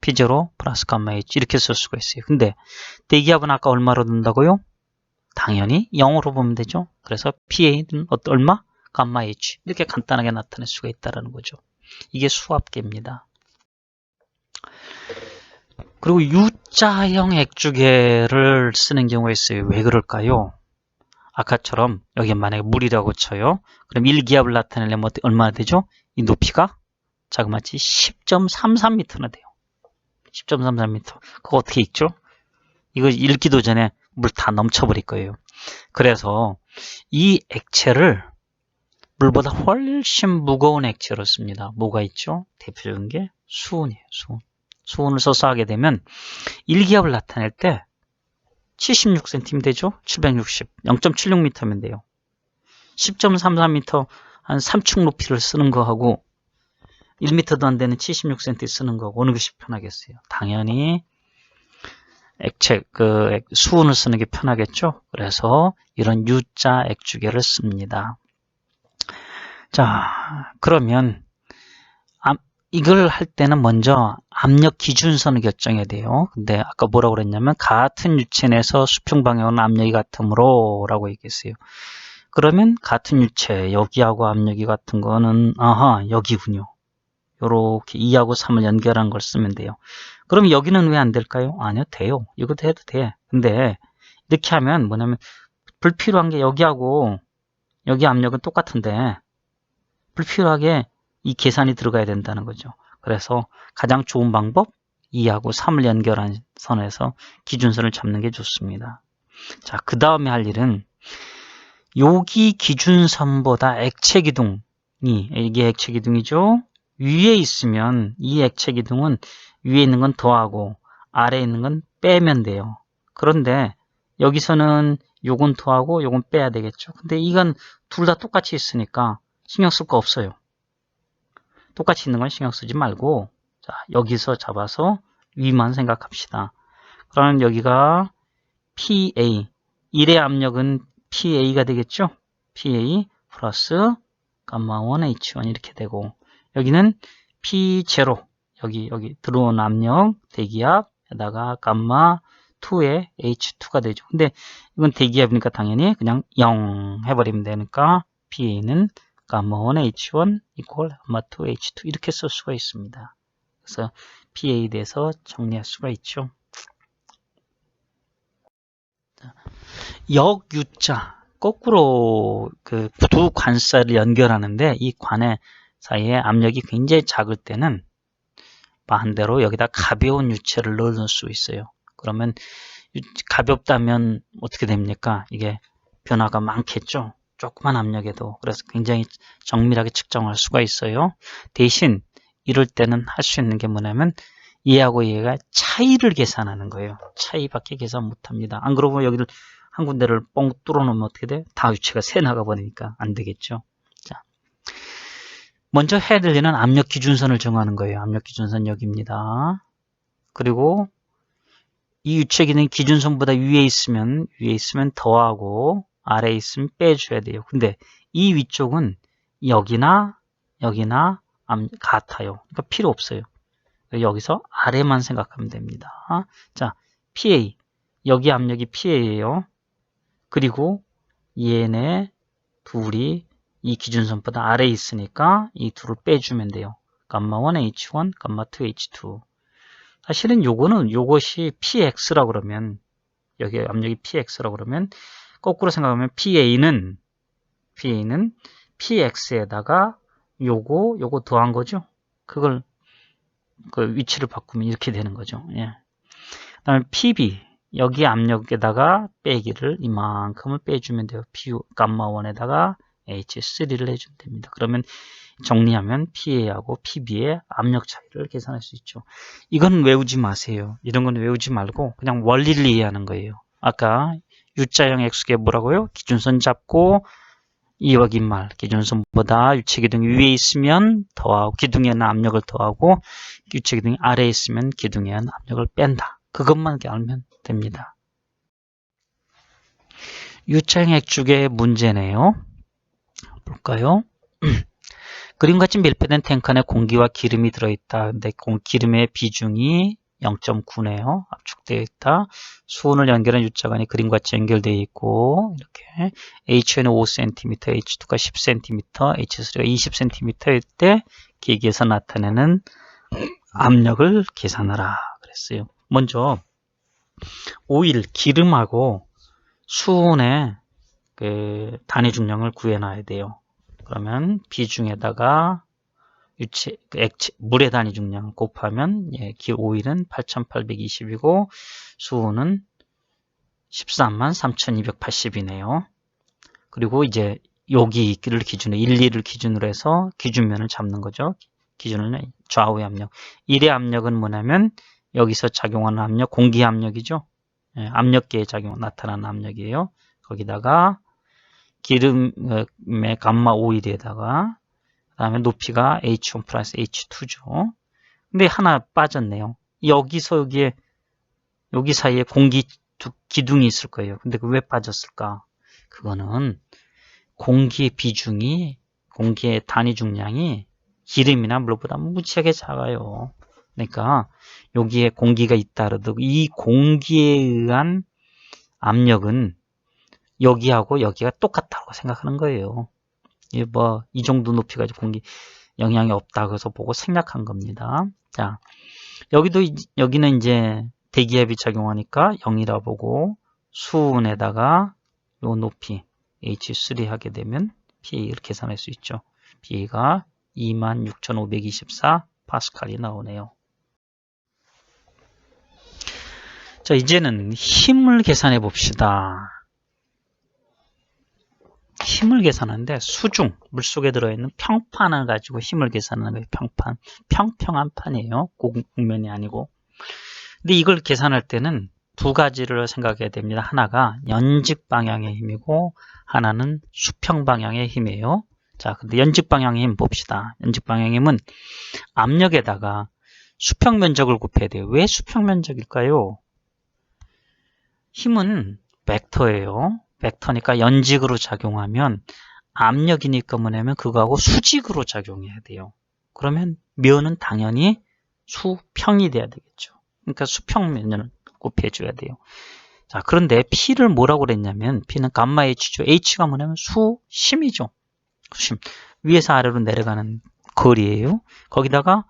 P0 플러스 감마 H 이렇게 쓸 수가 있어요. 근데 대기압은 아까 얼마로 든다고요? 당연히 0으로 보면 되죠. 그래서 PA는 얼마? 감마 H 이렇게 간단하게 나타낼 수가 있다는 거죠. 이게 수압계입니다. 그리고 U자형 액주계를 쓰는 경우가 있어요. 왜 그럴까요? 아까처럼 여기 만약에 물이라고 쳐요. 그럼 1기압을 나타내려면 얼마나 되죠? 이 높이가 자그마치 10.33m나 돼요. 10.33m. 그거 어떻게 읽죠? 이거 읽기도 전에 물 다 넘쳐버릴 거예요. 그래서 이 액체를 물보다 훨씬 무거운 액체로 씁니다. 뭐가 있죠? 대표적인 게 수은이에요. 수은. 수은을 써서 하게 되면 1기압을 나타낼 때 76cm 되죠? 760, 0.76m면 돼요. 10.33m 한 3축 높이를 쓰는 거하고 1m도 안 되는 76cm 쓰는 거하고 어느 것이 편하겠어요? 당연히 액체, 수은을 쓰는 게 편하겠죠? 그래서 이런 U자 액주계를 씁니다. 자, 그러면 이걸 할 때는 먼저 압력 기준선을 결정해야 돼요. 근데 아까 뭐라고 그랬냐면 같은 유체 내에서 수평 방향은 압력이 같으므로 라고 얘기했어요. 그러면 같은 유체 여기하고 압력이 같은 거는 여기군요. 요렇게 2하고 3을 연결한 걸 쓰면 돼요. 그럼 여기는 왜 안 될까요? 아니요, 돼요. 이것도 해도 돼. 근데 이렇게 하면 뭐냐면 불필요한 게 여기하고 여기 압력은 똑같은데 불필요하게 이 계산이 들어가야 된다는 거죠. 그래서 가장 좋은 방법 2하고 3을 연결한 선에서 기준선을 잡는 게 좋습니다. 자, 그 다음에 할 일은 여기 기준선보다 액체 기둥이, 이게 액체 기둥이죠. 위에 있으면 이 액체 기둥은 위에 있는 건 더하고 아래에 있는 건 빼면 돼요. 그런데 여기서는 요건 더하고 요건 빼야 되겠죠. 근데 이건 둘 다 똑같이 있으니까 신경 쓸 거 없어요. 똑같이 있는 건 신경 쓰지 말고 자, 여기서 잡아서 위만 생각합시다. 그러면 여기가 PA 1의 압력은 PA가 되겠죠. PA 플러스 감마 1H1 이렇게 되고 여기는 P0 여기 들어온 압력 대기압에다가 감마 2의 H2가 되죠. 근데 이건 대기압이니까 당연히 그냥 0 해버리면 되니까 PA는 감마 1H1 이퀄 감마 2H2 이렇게 쓸 수가 있습니다. 그래서 PA에 대해서 정리할 수가 있죠. 역유자 거꾸로 그 두 관사를 연결하는데 이 관의 사이에 압력이 굉장히 작을 때는 반대로 여기다 가벼운 유체를 넣을 수 있어요. 그러면 가볍다면 어떻게 됩니까? 이게 변화가 많겠죠. 조그만 압력에도. 그래서 굉장히 정밀하게 측정할 수가 있어요. 대신 이럴 때는 할 수 있는 게 뭐냐면 얘하고 얘가 차이를 계산하는 거예요. 차이밖에 계산 못합니다. 안 그러고 여기를 한 군데를 뻥 뚫어놓으면 어떻게 돼? 다 유체가 새 나가버리니까 안 되겠죠. 자, 먼저 해야 될 일은 압력 기준선을 정하는 거예요. 압력 기준선 여기입니다. 그리고 이 유체기는 기준선보다 위에 있으면 더하고 아래에 있으면 빼줘야 돼요. 근데 이 위쪽은 여기나 같아요. 그러니까 필요 없어요. 여기서 아래만 생각하면 됩니다. 자, PA 여기 압력이 PA예요. 그리고 얘네 둘이 이 기준선보다 아래에 있으니까 이 둘을 빼주면 돼요. 감마 1H1, 감마 2H2. 사실은 요것이 PX라고 그러면 여기 압력이 PX라고 그러면 거꾸로 생각하면 PA는 PA는 PX에다가 요거 더한 거죠. 그걸 그 위치를 바꾸면 이렇게 되는 거죠. 예. 그다음에 PB 여기 압력에다가 빼기를 이만큼을 빼주면 돼요. PU 감마1에다가 H3를 해주면 됩니다. 그러면 정리하면 PA하고 PB의 압력 차이를 계산할 수 있죠. 이건 외우지 마세요. 이런 건 외우지 말고 그냥 원리를 이해하는 거예요. 아까 U자형 X축에 뭐라고요? 기준선 잡고 이역인말 기준선보다 유체기둥이 위에 있으면 더하고 기둥에는 압력을 더하고 유체기둥이 아래에 있으면 기둥에는 압력을 뺀다. 그것만 알면 됩니다. U자형 X축의 문제네요. 볼까요? 그림같이 밀폐된 탱크 안에 공기와 기름이 들어있다. 근데 기름의 비중이 0.9네요. 압축되어 있다. 수온을 연결한 U자간이 그림같이 연결되어 있고 이렇게 HN은 5cm, H2가 10cm, H3가 20cm일 때 기기에서 나타내는 압력을 계산하라 그랬어요. 먼저 오일, 기름하고 수온의 그 단위 중량을 구해놔야 돼요. 그러면 비중에다가 물의 단위 중량 곱하면 오일은 8,820이고 수온은 133,280이네요. 그리고 이제 여기를 기준으로 1, 2를 기준으로 해서 기준면을 잡는 거죠. 기준은 좌우의 압력. 1의 압력은 뭐냐면 여기서 작용하는 압력, 공기 압력이죠. 압력계에 나타나는 압력이에요. 거기다가 기름의 감마 오일에다가 그 다음에 높이가 H1 플러스 H2죠. 근데 하나 빠졌네요. 여기서 여기 사이에 공기 기둥이 있을 거예요. 근데 왜 빠졌을까? 그거는 공기의 비중이, 공기의 단위 중량이 기름이나 물보다 무지하게 작아요. 그러니까 여기에 공기가 있다 그래도 이 공기에 의한 압력은 여기하고 여기가 똑같다고 생각하는 거예요. 이 정도 높이 가지고 공기 영향이 없다 그래서 보고 생략한 겁니다. 자, 여기는 이제 대기압이 작용하니까 0이라 보고 수온에다가 요 높이 H3 하게 되면 PA를 계산할 수 있죠. PA가 26,524 파스칼이 나오네요. 자, 이제는 힘을 계산해 봅시다. 힘을 계산하는데 수중, 물속에 들어있는 평판을 가지고 힘을 계산하는 거예요. 평판. 평평한 판이에요. 곡면이 아니고. 근데 이걸 계산할 때는 두 가지를 생각해야 됩니다. 하나가 연직 방향의 힘이고 하나는 수평 방향의 힘이에요. 자, 근데 연직 방향의 힘 봅시다. 연직 방향의 힘은 압력에다가 수평 면적을 곱해야 돼요. 왜 수평 면적일까요? 힘은 벡터예요. 벡터니까 연직으로 작용하면 압력이니까 뭐냐면 그거하고 수직으로 작용해야 돼요. 그러면 면은 당연히 수평이 돼야 되겠죠. 그러니까 수평면을 곱해줘야 돼요. 자, 그런데 P를 뭐라고 그랬냐면 P는 감마 H죠. H가 뭐냐면 수심이죠. 수심. 위에서 아래로 내려가는 거리예요. 거기다가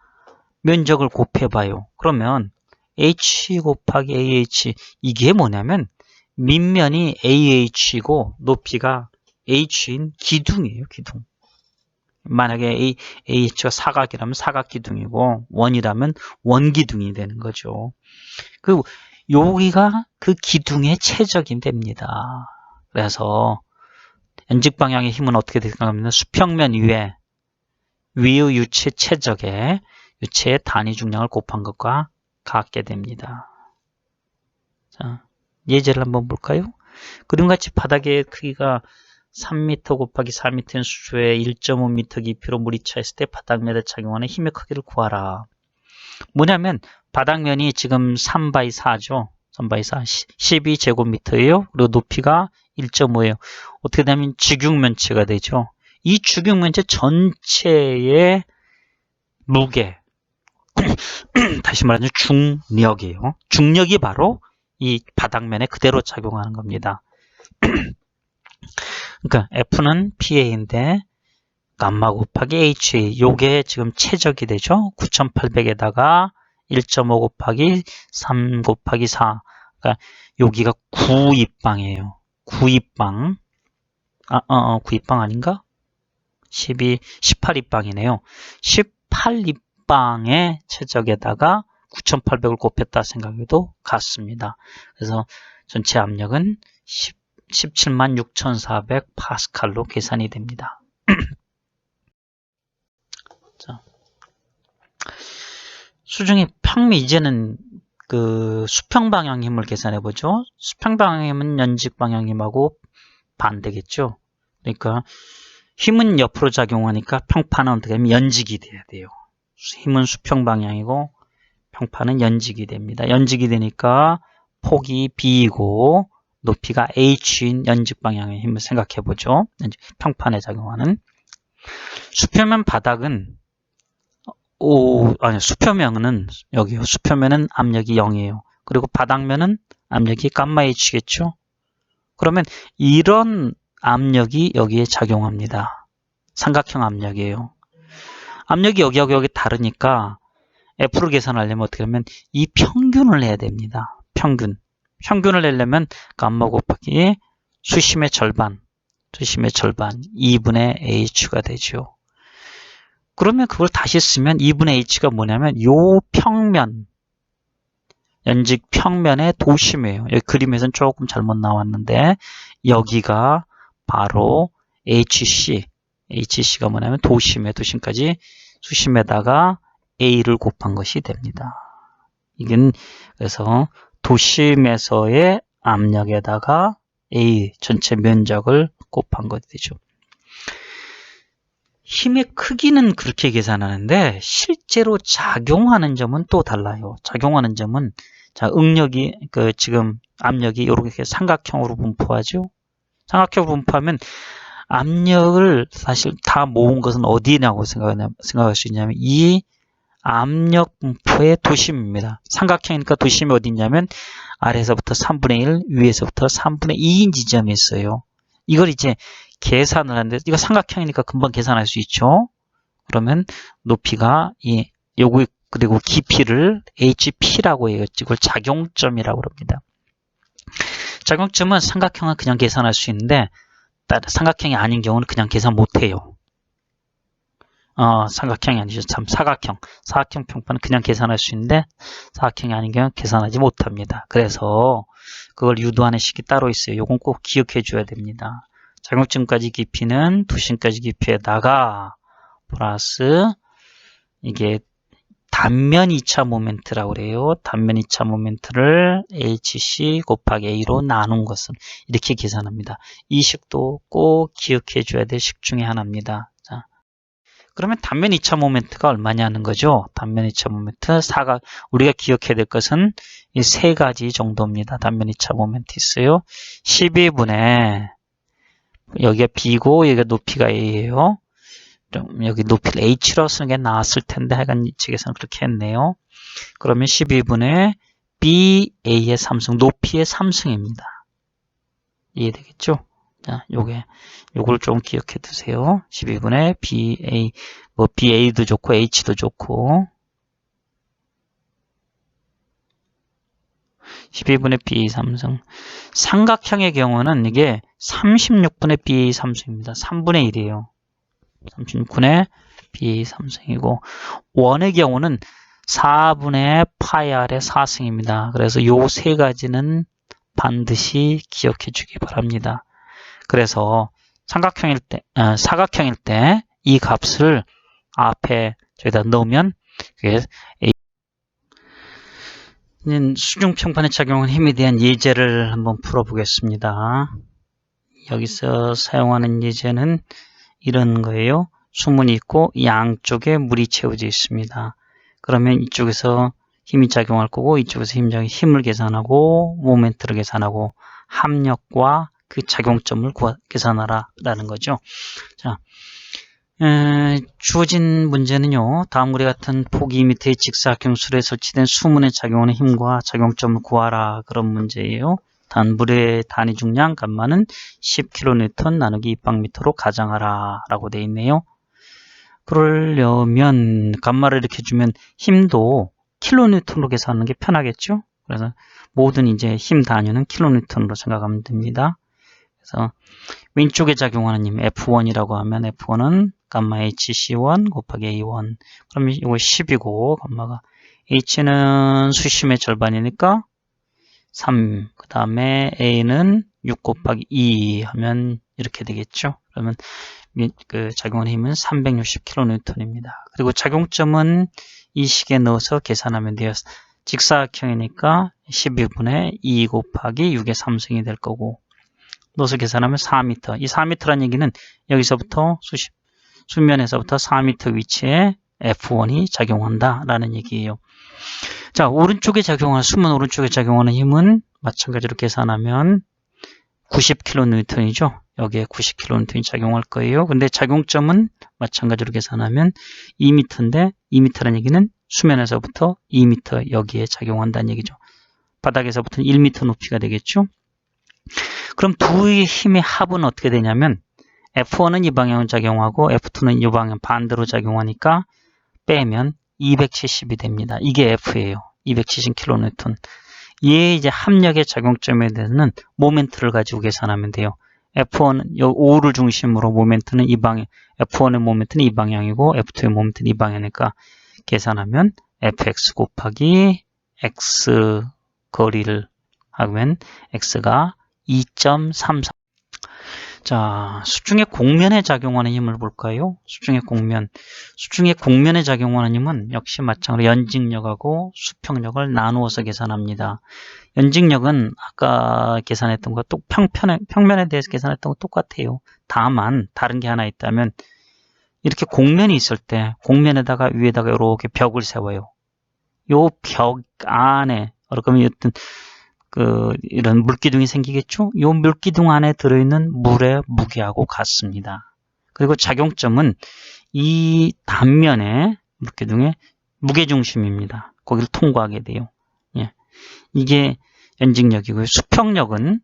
면적을 곱해봐요. 그러면 H 곱하기 AH 이게 뭐냐면 밑면이 AH이고 높이가 H인 기둥이에요. 기둥. 만약에 AH가 사각이라면 사각기둥이고 원이라면 원기둥이 되는 거죠. 여기가 그 기둥의 최적이 됩니다. 그래서 연직 방향의 힘은 어떻게 되냐면 수평면 위에 위의 유체 최적에 유체의 단위 중량을 곱한 것과 같게 됩니다. 자, 예제를 한번 볼까요? 그림같이 바닥의 크기가 3m 곱하기 4m인 수조에 1.5m 깊이로 물이 차있을 때 바닥면에 작용하는 힘의 크기를 구하라. 뭐냐면 바닥면이 지금 3x4죠. 3x4, 12제곱미터예요. 그리고 높이가 1.5예요. 어떻게 되면 직육면체가 되죠. 이 직육면체 전체의 무게, 다시 말하면 중력이에요. 중력이 바로 이 바닥면에 그대로 작용하는 겁니다. 그러니까 F는 PA인데 감마 곱하기 HA 요게 지금 최적이 되죠. 9800에다가 1.5 곱하기 3 곱하기 4 그러니까 여기가 9입방이에요. 9입방 구입방 아닌가? 18입방이네요. 18입방의 최적에다가 9,800을 곱했다 생각해도 같습니다. 그래서 전체 압력은 176,400 파스칼로 계산이 됩니다. 자, 수중의 평미 이제는 그 수평 방향 힘을 계산해 보죠. 수평 방향 힘은 연직 방향 힘하고 반대겠죠. 그러니까 힘은 옆으로 작용하니까 평판은 어떻게 하면 연직이 돼야 돼요. 힘은 수평 방향이고 평판은 연직이 됩니다. 연직이 되니까 폭이 B이고 높이가 H인 연직 방향의 힘을 생각해 보죠. 평판에 작용하는. 수표면 바닥은 수표면은 여기요. 수표면은 압력이 0이에요. 그리고 바닥면은 압력이 감마 H겠죠. 그러면 이런 압력이 여기에 작용합니다. 삼각형 압력이에요. 압력이 여기하고 여기 다르니까 F를 계산하려면 어떻게 하면 이 평균을 내야 됩니다. 평균을 내려면 감마 곱하기 수심의 절반 2분의 H가 되죠. 그러면 그걸 다시 쓰면 2분의 H가 뭐냐면 요 평면, 연직 평면의 도심이에요. 여기 그림에서는 조금 잘못 나왔는데 여기가 바로 HC가 뭐냐면 도심까지 수심에다가 A를 곱한 것이 됩니다. 이건 그래서 도심에서의 압력에다가 A 전체 면적을 곱한 것이 되죠. 힘의 크기는 그렇게 계산하는데 실제로 작용하는 점은 또 달라요. 작용하는 점은 자, 응력이 지금 압력이 이렇게 삼각형으로 분포하죠. 삼각형으로 분포하면 압력을 사실 다 모은 것은 어디냐고 생각할 수 있냐면 이 압력 분포의 도심입니다. 삼각형이니까 도심이 어디 있냐면 아래에서부터 3분의 1, 위에서부터 3분의 2인 지점이 있어요. 이걸 이제 계산을 하는데 이거 삼각형이니까 금방 계산할 수 있죠. 그러면 높이가 요거 그리고 깊이를 HP라고 해요. 이걸 작용점이라고 합니다. 작용점은 삼각형은 그냥 계산할 수 있는데 삼각형이 아닌 경우는 그냥 계산 못해요. 삼각형이 아니죠. 참 사각형 평판은 그냥 계산할 수 있는데 사각형이 아닌 경우는 계산하지 못합니다. 그래서 그걸 유도하는 식이 따로 있어요. 요건 꼭 기억해 줘야 됩니다. 작용점까지 깊이는 두심까지 깊이에다가 플러스 이게 단면 2차 모멘트라고 그래요. 단면 2차 모멘트를 HC 곱하기 A로 나눈 것은 이렇게 계산합니다. 이 식도 꼭 기억해 줘야 될 식 중에 하나입니다. 자, 그러면 단면 2차 모멘트가 얼마냐는 거죠. 단면 2차 모멘트 우리가 기억해야 될 것은 이 세 가지 정도입니다. 단면 2차 모멘트 있어요. 12분의 여기가 B고 여기가 높이가 A예요. 여기 높이를 H로 쓰는 게 나았을 텐데 하여간 이 측에서는 그렇게 했네요. 그러면 12분의 BA의 3승, 높이의 3승입니다. 이해되겠죠? 자, 요걸 좀 기억해 두세요. 12분의 BA, BA도 좋고 H도 좋고 12분의 BA 3승. 삼각형의 경우는 이게 36분의 BA 3승입니다. 3분의 1이에요. 36분의 BA 3승이고 원의 경우는 4분의 파이 R의 4승입니다. 그래서 요 세 가지는 반드시 기억해 주기 바랍니다. 그래서 사각형일 때 이 값을 앞에 저기다 넣으면 그게 수중평판에 작용한 힘에 대한 예제를 한번 풀어보겠습니다. 여기서 사용하는 예제는 이런 거예요. 수문이 있고 양쪽에 물이 채워져 있습니다. 그러면 이쪽에서 힘이 작용할 거고 이쪽에서 힘을 계산하고 모멘트를 계산하고 합력과 그 작용점을 계산하라 라는 거죠. 자, 주어진 문제는요. 다음과 같은 폭 2m의 직사각형술에 설치된 수문에 작용하는 힘과 작용점을 구하라 그런 문제예요. 물의 단위 중량 감마는 10kN 나누기 입방미터로 가정하라 라고 되어 있네요. 그러려면 감마를 이렇게 주면 힘도 킬로뉴턴으로 계산하는 게 편하겠죠. 그래서 모든 이제 힘 단위는 킬로뉴턴으로 생각하면 됩니다. 그래서 왼쪽에 작용하는 힘 F1이라고 하면 F1은 감마 HC1 곱하기 A1. 그러면 이거 10이고 감마가 H는 수심의 절반이니까 3. 그 다음에 A는 6 곱하기 2 하면 이렇게 되겠죠. 그러면 그 작용하는 힘은 360kN입니다. 그리고 작용점은 이 식에 넣어서 계산하면 돼요. 직사각형이니까 12분의 2 곱하기 6의 3승이 될 거고 넣어서 계산하면 4m. 이 4m란 얘기는 여기서부터 수면에서부터 4m 위치에 F1이 작용한다 라는 얘기예요. 자, 오른쪽에 작용하는 수면 오른쪽에 작용하는 힘은 마찬가지로 계산하면 90kN이죠. 여기에 90kN이 작용할 거예요. 근데 작용점은 마찬가지로 계산하면 2m인데 2m라는 얘기는 수면에서부터 2m 여기에 작용한다는 얘기죠. 바닥에서부터는 1m 높이가 되겠죠. 그럼 두의 힘의 합은 어떻게 되냐면 F1은 이 방향으로 작용하고 F2는 이 방향 반대로 작용하니까 빼면 270이 됩니다. 이게 F예요. 270kN. 얘 이제 합력의 작용점에 대해서는 모멘트를 가지고 계산하면 돼요. F1은 요 5를 중심으로 모멘트는 이 방향, F1의 모멘트는 이 방향이고 F2의 모멘트는 이 방향이니까 계산하면 Fx 곱하기 X 거리를 하면 X가 2.33. 자, 수중의 곡면에 작용하는 힘을 볼까요? 수중의 곡면에 작용하는 힘은 역시 마찬가지로 연직력하고 수평력을 나누어서 계산합니다. 연직력은 아까 계산했던 것, 또 평면에 대해서 계산했던 것 똑같아요. 다만 다른 게 하나 있다면 이렇게 곡면이 있을 때 곡면에다가 위에다가 이렇게 벽을 세워요. 요 벽 안에 그러면 어떤 이런 물기둥이 생기겠죠? 이 물기둥 안에 들어있는 물의 무게하고 같습니다. 그리고 작용점은 이 단면의 물기둥의 무게중심입니다. 거기를 통과하게 돼요. 예. 이게 연직력이고요. 수평력은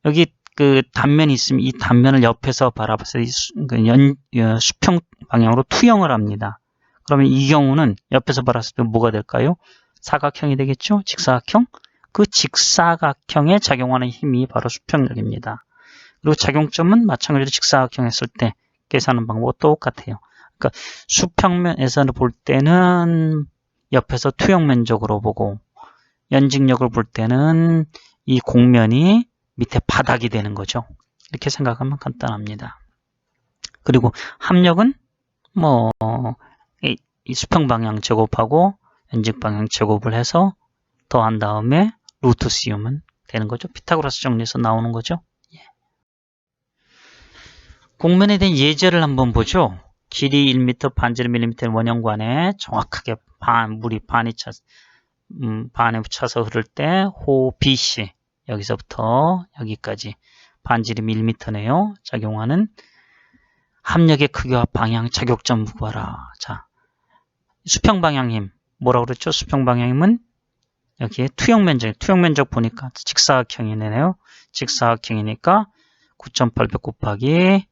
여기 그 단면이 있으면 이 단면을 옆에서 바라봐서 수평 방향으로 투영을 합니다. 그러면 이 경우는 옆에서 바라봤을 때 뭐가 될까요? 사각형이 되겠죠? 직사각형? 그 직사각형에 작용하는 힘이 바로 수평력입니다. 그리고 작용점은 마찬가지로 직사각형 했을 때 계산하는 방법과 똑같아요. 그러니까 수평면에서 볼 때는 옆에서 투영면적으로 보고 연직력을 볼 때는 이 곡면이 밑에 바닥이 되는 거죠. 이렇게 생각하면 간단합니다. 그리고 합력은 이 수평 방향 제곱하고 연직 방향 제곱을 해서 더한 다음에 루트 씌우면 되는 거죠. 피타고라스 정리에서 나오는 거죠. 예. 곡면에 대한 예제를 한번 보죠. 길이 1m, 반지름 1mm의 원형관에 정확하게 물이 반에 차서 흐를 때 호 BC 여기서부터 여기까지 반지름 1m네요. 작용하는 합력의 크기와 방향 자격점 구하라. 자, 수평 방향 힘 뭐라고 그랬죠? 수평 방향 힘은 여기에 투영면적 보니까 직사각형이네요. 직사각형이니까 9,800 곱하기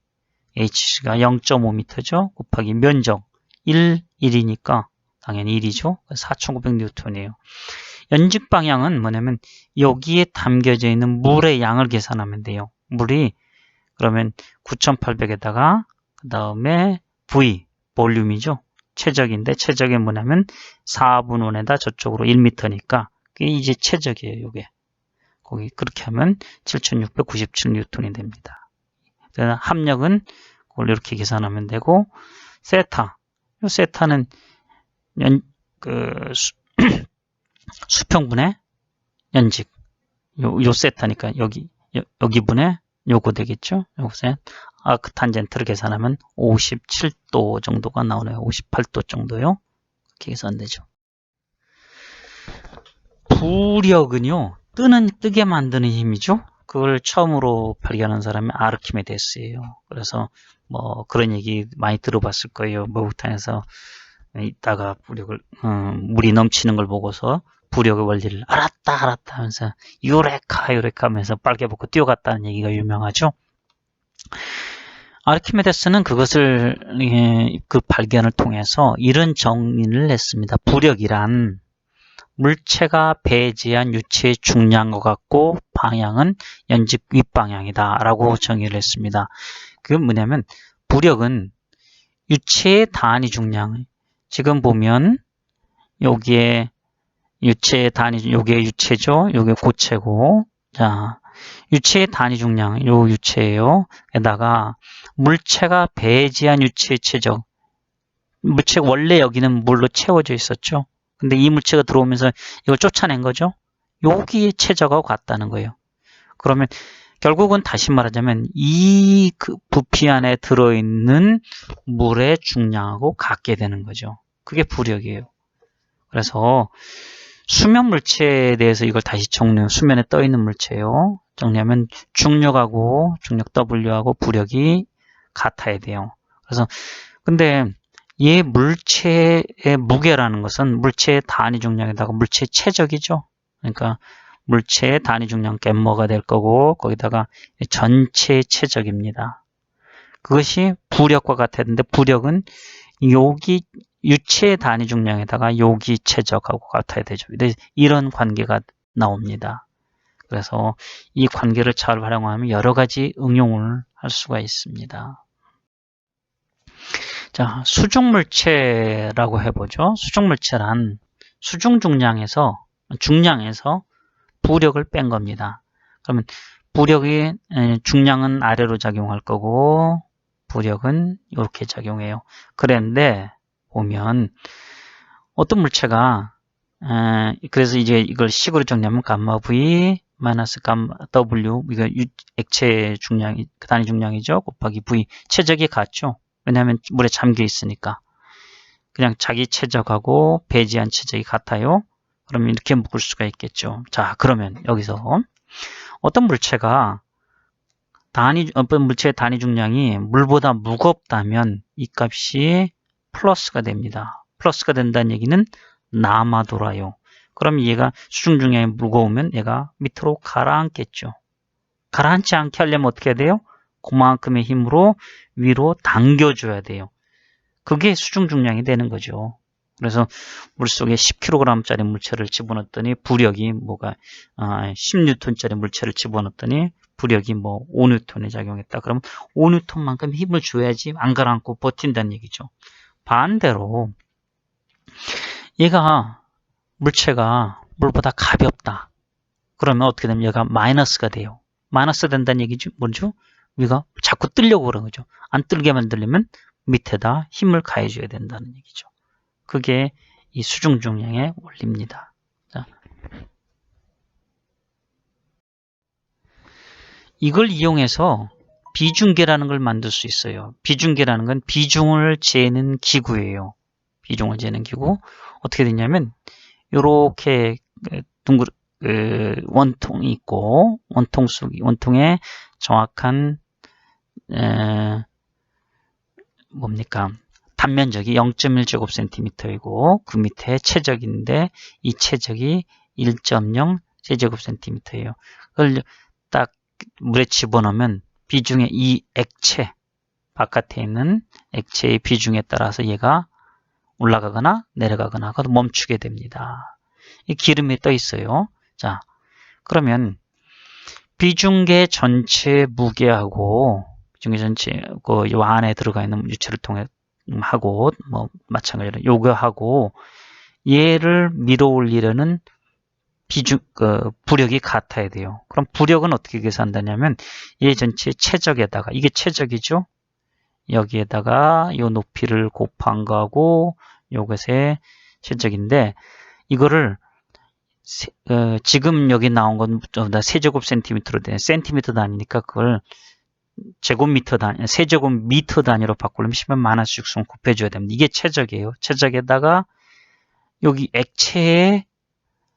H가 0.5m죠. 곱하기 면적 1이니까 당연히 1이죠. 4,900N이에요. 연직 방향은 뭐냐면 여기에 담겨져 있는 물의 양을 계산하면 돼요. 물이 그러면 9,800에다가 그 다음에 V, 볼륨이죠. 최적인데 최적이 뭐냐면 4분 1에다 저쪽으로 1m니까 그게 이제 최적이에요. 요게. 거기 그렇게 하면 7,697N이 됩니다. 합력은 그걸 이렇게 계산하면 되고 세타. 요 세타는 수평분의 연직. 요 세타니까 여기 분의 요거 되겠죠? 요것에 아크 탄젠트를 계산하면 57도 정도가 나오네요. 58도 정도요. 이렇게 계산되죠. 부력은요, 뜨게 만드는 힘이죠. 그걸 처음으로 발견한 사람이 아르키메데스예요. 그래서 그런 얘기 많이 들어봤을 거예요. 목욕탕에서 있다가 물이 넘치는 걸 보고서 부력의 원리를 알았다 하면서 유레카 하면서 빨개 벗고 뛰어갔다는 얘기가 유명하죠. 아르키메데스는 그것을 그 발견을 통해서 이런 정의를 냈습니다. 부력이란 물체가 배제한 유체의 중량과 같고 방향은 연집 윗방향이다 라고 정의를 했습니다. 그게 뭐냐면 부력은 유체의 단위 중량, 지금 보면 여기에 유체의 단위, 요게 유체죠. 요게 고체고, 자, 유체의 단위 중량, 요 유체예요. 게다가 물체가 배제한 유체의 최적, 물체가 원래 여기는 물로 채워져 있었죠. 근데 이 물체가 들어오면서 이걸 쫓아낸 거죠. 여기에 최적하고 같다는 거예요. 그러면 결국은 다시 말하자면 이 부피 안에 들어있는 물의 중량하고 같게 되는 거죠. 그게 부력이에요. 그래서 수면 물체에 대해서 이걸 다시 정리해요. 수면에 떠 있는 물체예요. 정리하면 중력하고 중력 W하고 부력이 같아야 돼요. 그래서 근데 이 물체의 무게라는 것은 물체의 단위 중량에다가 물체의 최적이죠. 그러니까 물체의 단위 중량 깸머가 될 거고 거기다가 전체의 최적입니다. 그것이 부력과 같아야 되는데 부력은 여기 유체의 단위 중량에다가 여기 최적하고 같아야 되죠. 이런 관계가 나옵니다. 그래서 이 관계를 잘 활용하면 여러 가지 응용을 할 수가 있습니다. 자, 수중물체라고 해보죠. 수중물체란 수중중량에서 부력을 뺀 겁니다. 그러면 부력이 중량은 아래로 작용할 거고 부력은 이렇게 작용해요. 그런데 보면 어떤 물체가 그래서 이제 이걸 식으로 정리하면 감마 V 마이너스 감마 W 이거 액체 중량이 단위 중량이죠. 곱하기 V 최적이 같죠. 왜냐하면 물에 잠겨 있으니까 그냥 자기 최적하고 배제한 최적이 같아요. 그러면 이렇게 묶을 수가 있겠죠. 자, 그러면 여기서 어떤 물체의 단위 중량이 물보다 무겁다면 이 값이 플러스가 됩니다. 플러스가 된다는 얘기는 남아 돌아요. 그럼 얘가 수중 중량이 무거우면 얘가 밑으로 가라앉겠죠. 가라앉지 않게 하려면 어떻게 해야 돼요? 그만큼의 힘으로 위로 당겨줘야 돼요. 그게 수중 중량이 되는 거죠. 그래서 물속에 10kg짜리 물체를 집어넣었더니 부력이 10N짜리 물체를 집어넣었더니 부력이 5N에 작용했다. 그러면 5N만큼 힘을 줘야지 안 가라앉고 버틴다는 얘기죠. 반대로 물체가 물보다 가볍다. 그러면 어떻게 되면 얘가 마이너스가 돼요. 마이너스 된다는 얘기죠. 뭐죠? 우리가 자꾸 뜨려고 그러는 거죠. 안 뜨게 만들려면 밑에다 힘을 가해줘야 된다는 얘기죠. 그게 이 수중 중량의 원리입니다. 자, 이걸 이용해서 비중계라는 걸 만들 수 있어요. 비중계라는 건 비중을 재는 기구예요. 비중을 재는 기구. 어떻게 되냐면 이렇게 원통이 있고 원통에 정확한 단면적이 0.1제곱cm이고 그 밑에 최적인데 이 최적이 1.0제곱cm예요. 그걸 딱 물에 집어넣으면 비중의 이 액체 바깥에 있는 액체의 비중에 따라서 얘가 올라가거나 내려가거나 그것도 멈추게 됩니다. 이 기름이 떠 있어요. 자, 그러면 비중계 전체 무게하고 비중계 전체 요 안에 들어가 있는 유체를 통해 하고 마찬가지로 요거하고 얘를 밀어 올리려는 부력이 같아야 돼요. 그럼 부력은 어떻게 계산한다냐면 얘 전체 최적에다가 이게 최적이죠. 여기에다가 요 높이를 곱한 거하고 요것의 최적인데 이거를 지금 여기 나온 건 세제곱센티미터로 된 센티미터 단위니까 그걸 제곱미터 단위, 세제곱미터 단위로 바꾸려면 10만 마이너스 6승 곱해줘야 됩니다. 이게 최적이에요. 최적에다가 여기 액체의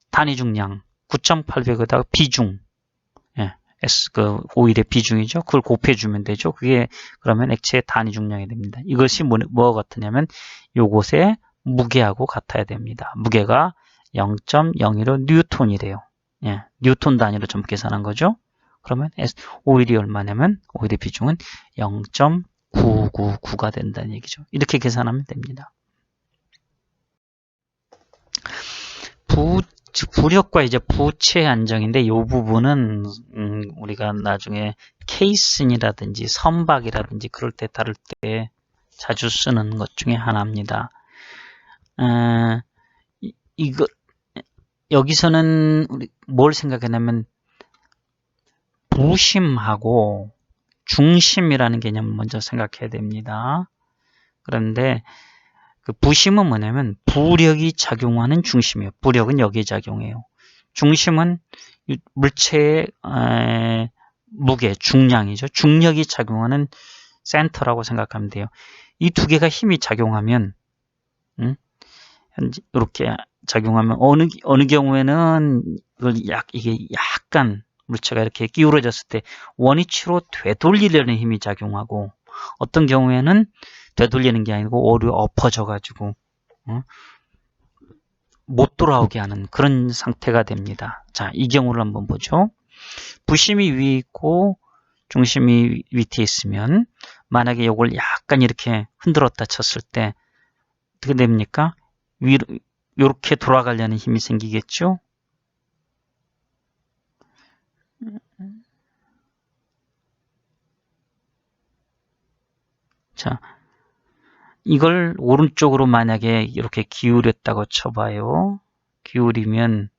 단위 중량 9,800에다가 비중, 오일의 비중이죠. 그걸 곱해주면 되죠. 그게 그러면 액체의 단위 중량이 됩니다. 이것이 뭐가 같으냐면 요것의 무게하고 같아야 됩니다. 무게가 0.015 뉴턴이래요. 뉴턴 단위로 좀 계산한 거죠. 그러면 오일이 얼마냐면 오일의 비중은 0.999가 된다는 얘기죠. 이렇게 계산하면 됩니다. 부력과 이제 부채 안정인데 이 부분은 우리가 나중에 케이슨이라든지 선박이라든지 그럴 때 다룰 때 자주 쓰는 것 중에 하나입니다. 이거 여기서는 우리 뭘 생각했냐면 부심하고 중심이라는 개념을 먼저 생각해야 됩니다. 그런데 그 부심은 뭐냐면 부력이 작용하는 중심이에요. 부력은 여기에 작용해요. 중심은 물체의 무게, 중량이죠. 중력이 작용하는 센터라고 생각하면 돼요. 이 두 개가 힘이 작용하면 이렇게 작용하면 어느 경우에는 이게 약간 물체가 이렇게 기울어졌을 때 원위치로 되돌리려는 힘이 작용하고 어떤 경우에는 되돌리는 게 아니고 오히려 엎어져 가지고 못 돌아오게 하는 그런 상태가 됩니다. 자, 이 경우를 한번 보죠. 부심이 위에 있고 중심이 밑에 있으면 만약에 이걸 약간 이렇게 흔들었다 쳤을 때 어떻게 됩니까? 위로 이렇게 돌아가려는 힘이 생기겠죠? 자, 이걸 오른쪽으로 만약에 이렇게 기울였다고 쳐봐요. 기울이면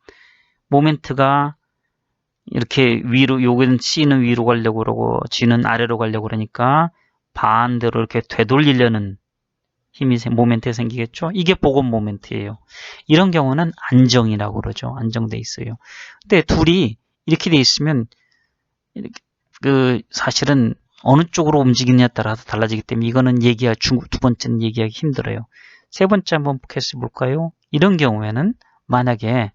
모멘트가 이렇게 위로, 요건 C는 위로 가려고 그러고 G는 아래로 가려고 그러니까 반대로 이렇게 되돌리려는 힘이 모멘트가 생기겠죠? 이게 복원 모멘트예요. 이런 경우는 안정이라고 그러죠. 안정돼 있어요. 근데 둘이 이렇게 돼 있으면 사실은 어느 쪽으로 움직이느냐에 따라서 달라지기 때문에 이거는 두 번째는 얘기하기 힘들어요. 세 번째 한번 캐스 볼까요? 이런 경우에는 만약에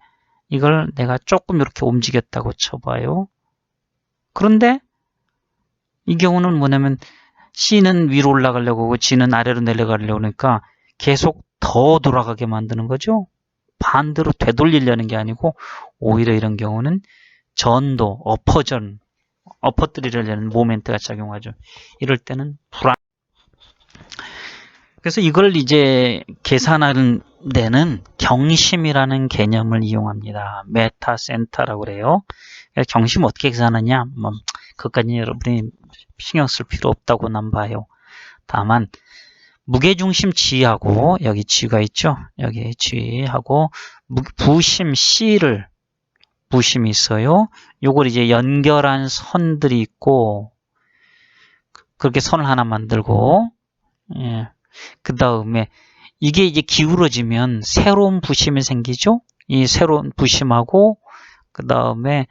이걸 내가 조금 이렇게 움직였다고 쳐봐요. 그런데 이 경우는 뭐냐면 C는 위로 올라가려고 하고 G는 아래로 내려가려고 하니까 계속 더 돌아가게 만드는 거죠. 반대로 되돌리려는 게 아니고 오히려 이런 경우는 전도, 엎어뜨리려는 모멘트가 작용하죠. 이럴 때는 불안. 그래서 이걸 이제 계산하는 데는 경심이라는 개념을 이용합니다. 메타센터라고 그래요. 경심 어떻게 계산하냐? 그것까지 여러분이 신경 쓸 필요 없다고 난 봐요. 다만 무게중심 G하고 여기 G가 있죠. 여기 G하고 부심 C를 부심이 있어요. 요걸 이제 연결한 선들이 있고 그렇게 선을 하나 만들고 그 다음에 이게 이제 기울어지면 새로운 부심이 생기죠. 이 새로운 부심하고 그 다음에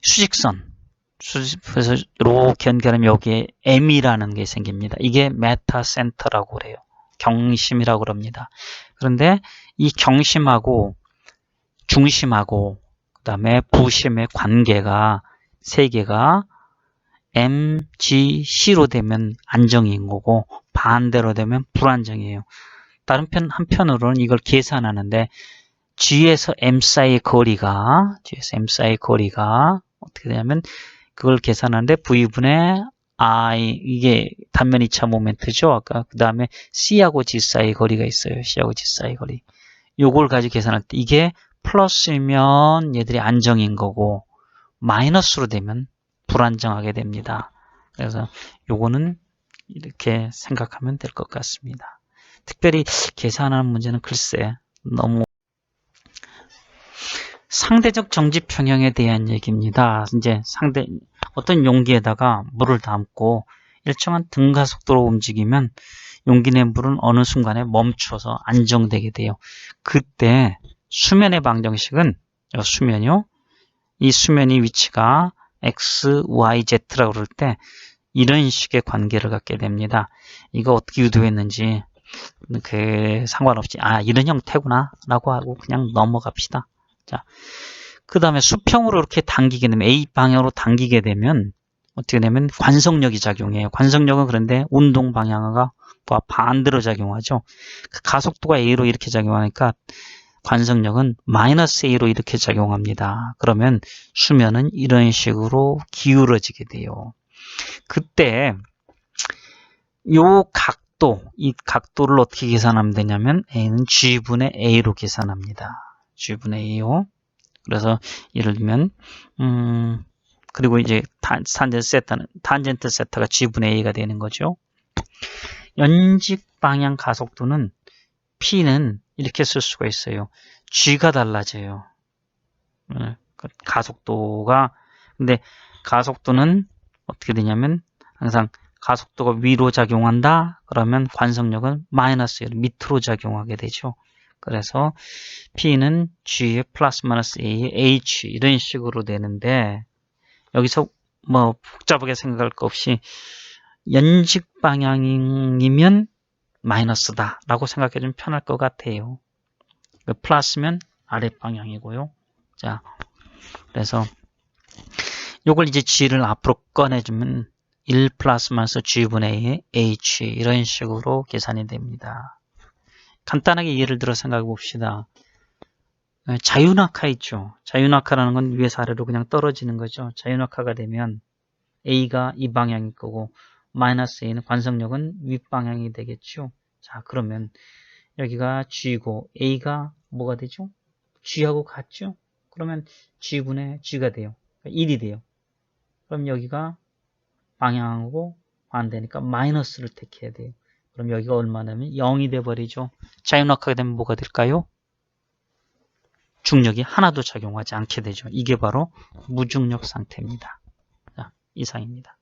수직선 그래서 이렇게 연결하면 여기에 M이라는 게 생깁니다. 이게 메타센터라고 그래요. 경심이라고 그럽니다. 그런데 이 경심하고 중심하고 그 다음에 부심의 관계가 세 개가 M, G, C로 되면 안정인 거고 반대로 되면 불안정이에요. 다른 한편으로는 이걸 계산하는데 G에서 M 사이의 거리가 어떻게 되냐면 그걸 계산하는데 V분의 I 이게 단면 2차 모멘트죠. 아까 그 다음에 C하고 G 사이의 거리가 있어요. C하고 G 사이의 거리. 요걸 가지고 계산할 때 이게 플러스면 얘들이 안정인 거고 마이너스로 되면 불안정하게 됩니다. 그래서 요거는 이렇게 생각하면 될 것 같습니다. 특별히 계산하는 문제는 글쎄 너무 상대적 정지 평형에 대한 얘기입니다. 이제 어떤 용기에다가 물을 담고 일정한 등가 속도로 움직이면 용기 내 물은 어느 순간에 멈춰서 안정되게 돼요. 그때 수면의 방정식은 수면이요. 이 수면의 위치가 X, Y, Z라고 그럴 때 이런 식의 관계를 갖게 됩니다. 이거 어떻게 유도했는지 상관없이 이런 형태구나 라고 하고 그냥 넘어갑시다. 자, 그 다음에 수평으로 이렇게 당기게 되면 A 방향으로 당기게 되면 어떻게 되면 관성력이 작용해요. 관성력은 그런데 운동 방향과 반대로 작용하죠. 가속도가 A로 이렇게 작용하니까 관성력은 마이너스 A로 이렇게 작용합니다. 그러면 수면은 이런 식으로 기울어지게 돼요. 그때 요 이 각도를 어떻게 계산하면 되냐면 A는 G분의 A로 계산합니다. G분의 A요. 그래서 예를 들면 그리고 이제 탄젠트 세타가 G분의 A가 되는 거죠. 연직 방향 가속도는 P는 이렇게 쓸 수가 있어요. G가 달라져요. 가속도가 근데 가속도는 어떻게 되냐면 항상 가속도가 위로 작용한다 그러면 관성력은 마이너스 밑으로 작용하게 되죠. 그래서 P는 G의 플러스 마이너스 A의 H 이런 식으로 되는데 여기서 뭐 복잡하게 생각할 거 없이 연직 방향이면 마이너스다 라고 생각해 주면 편할 것 같아요. 플러스면 아래 방향이고요. 자, 그래서 요걸 이제 G를 앞으로 꺼내주면 1 플러스 마이너스 G분의 H 이런 식으로 계산이 됩니다. 간단하게 예를 들어 생각해 봅시다. 자유낙하 있죠. 자유낙하라는 건 위에서 아래로 그냥 떨어지는 거죠. 자유낙하가 되면 A가 이 방향일 거고 마이너스 A는 관성력은 윗방향이 되겠죠. 자, 그러면 여기가 G고 A가 뭐가 되죠? G하고 같죠? 그러면 G분의 G가 돼요. 1이 돼요. 그럼 여기가 방향하고 반대니까 마이너스를 택해야 돼요. 그럼 여기가 얼마냐면 0이 돼버리죠. 자유낙하게 되면 뭐가 될까요? 중력이 하나도 작용하지 않게 되죠. 이게 바로 무중력 상태입니다. 자, 이상입니다.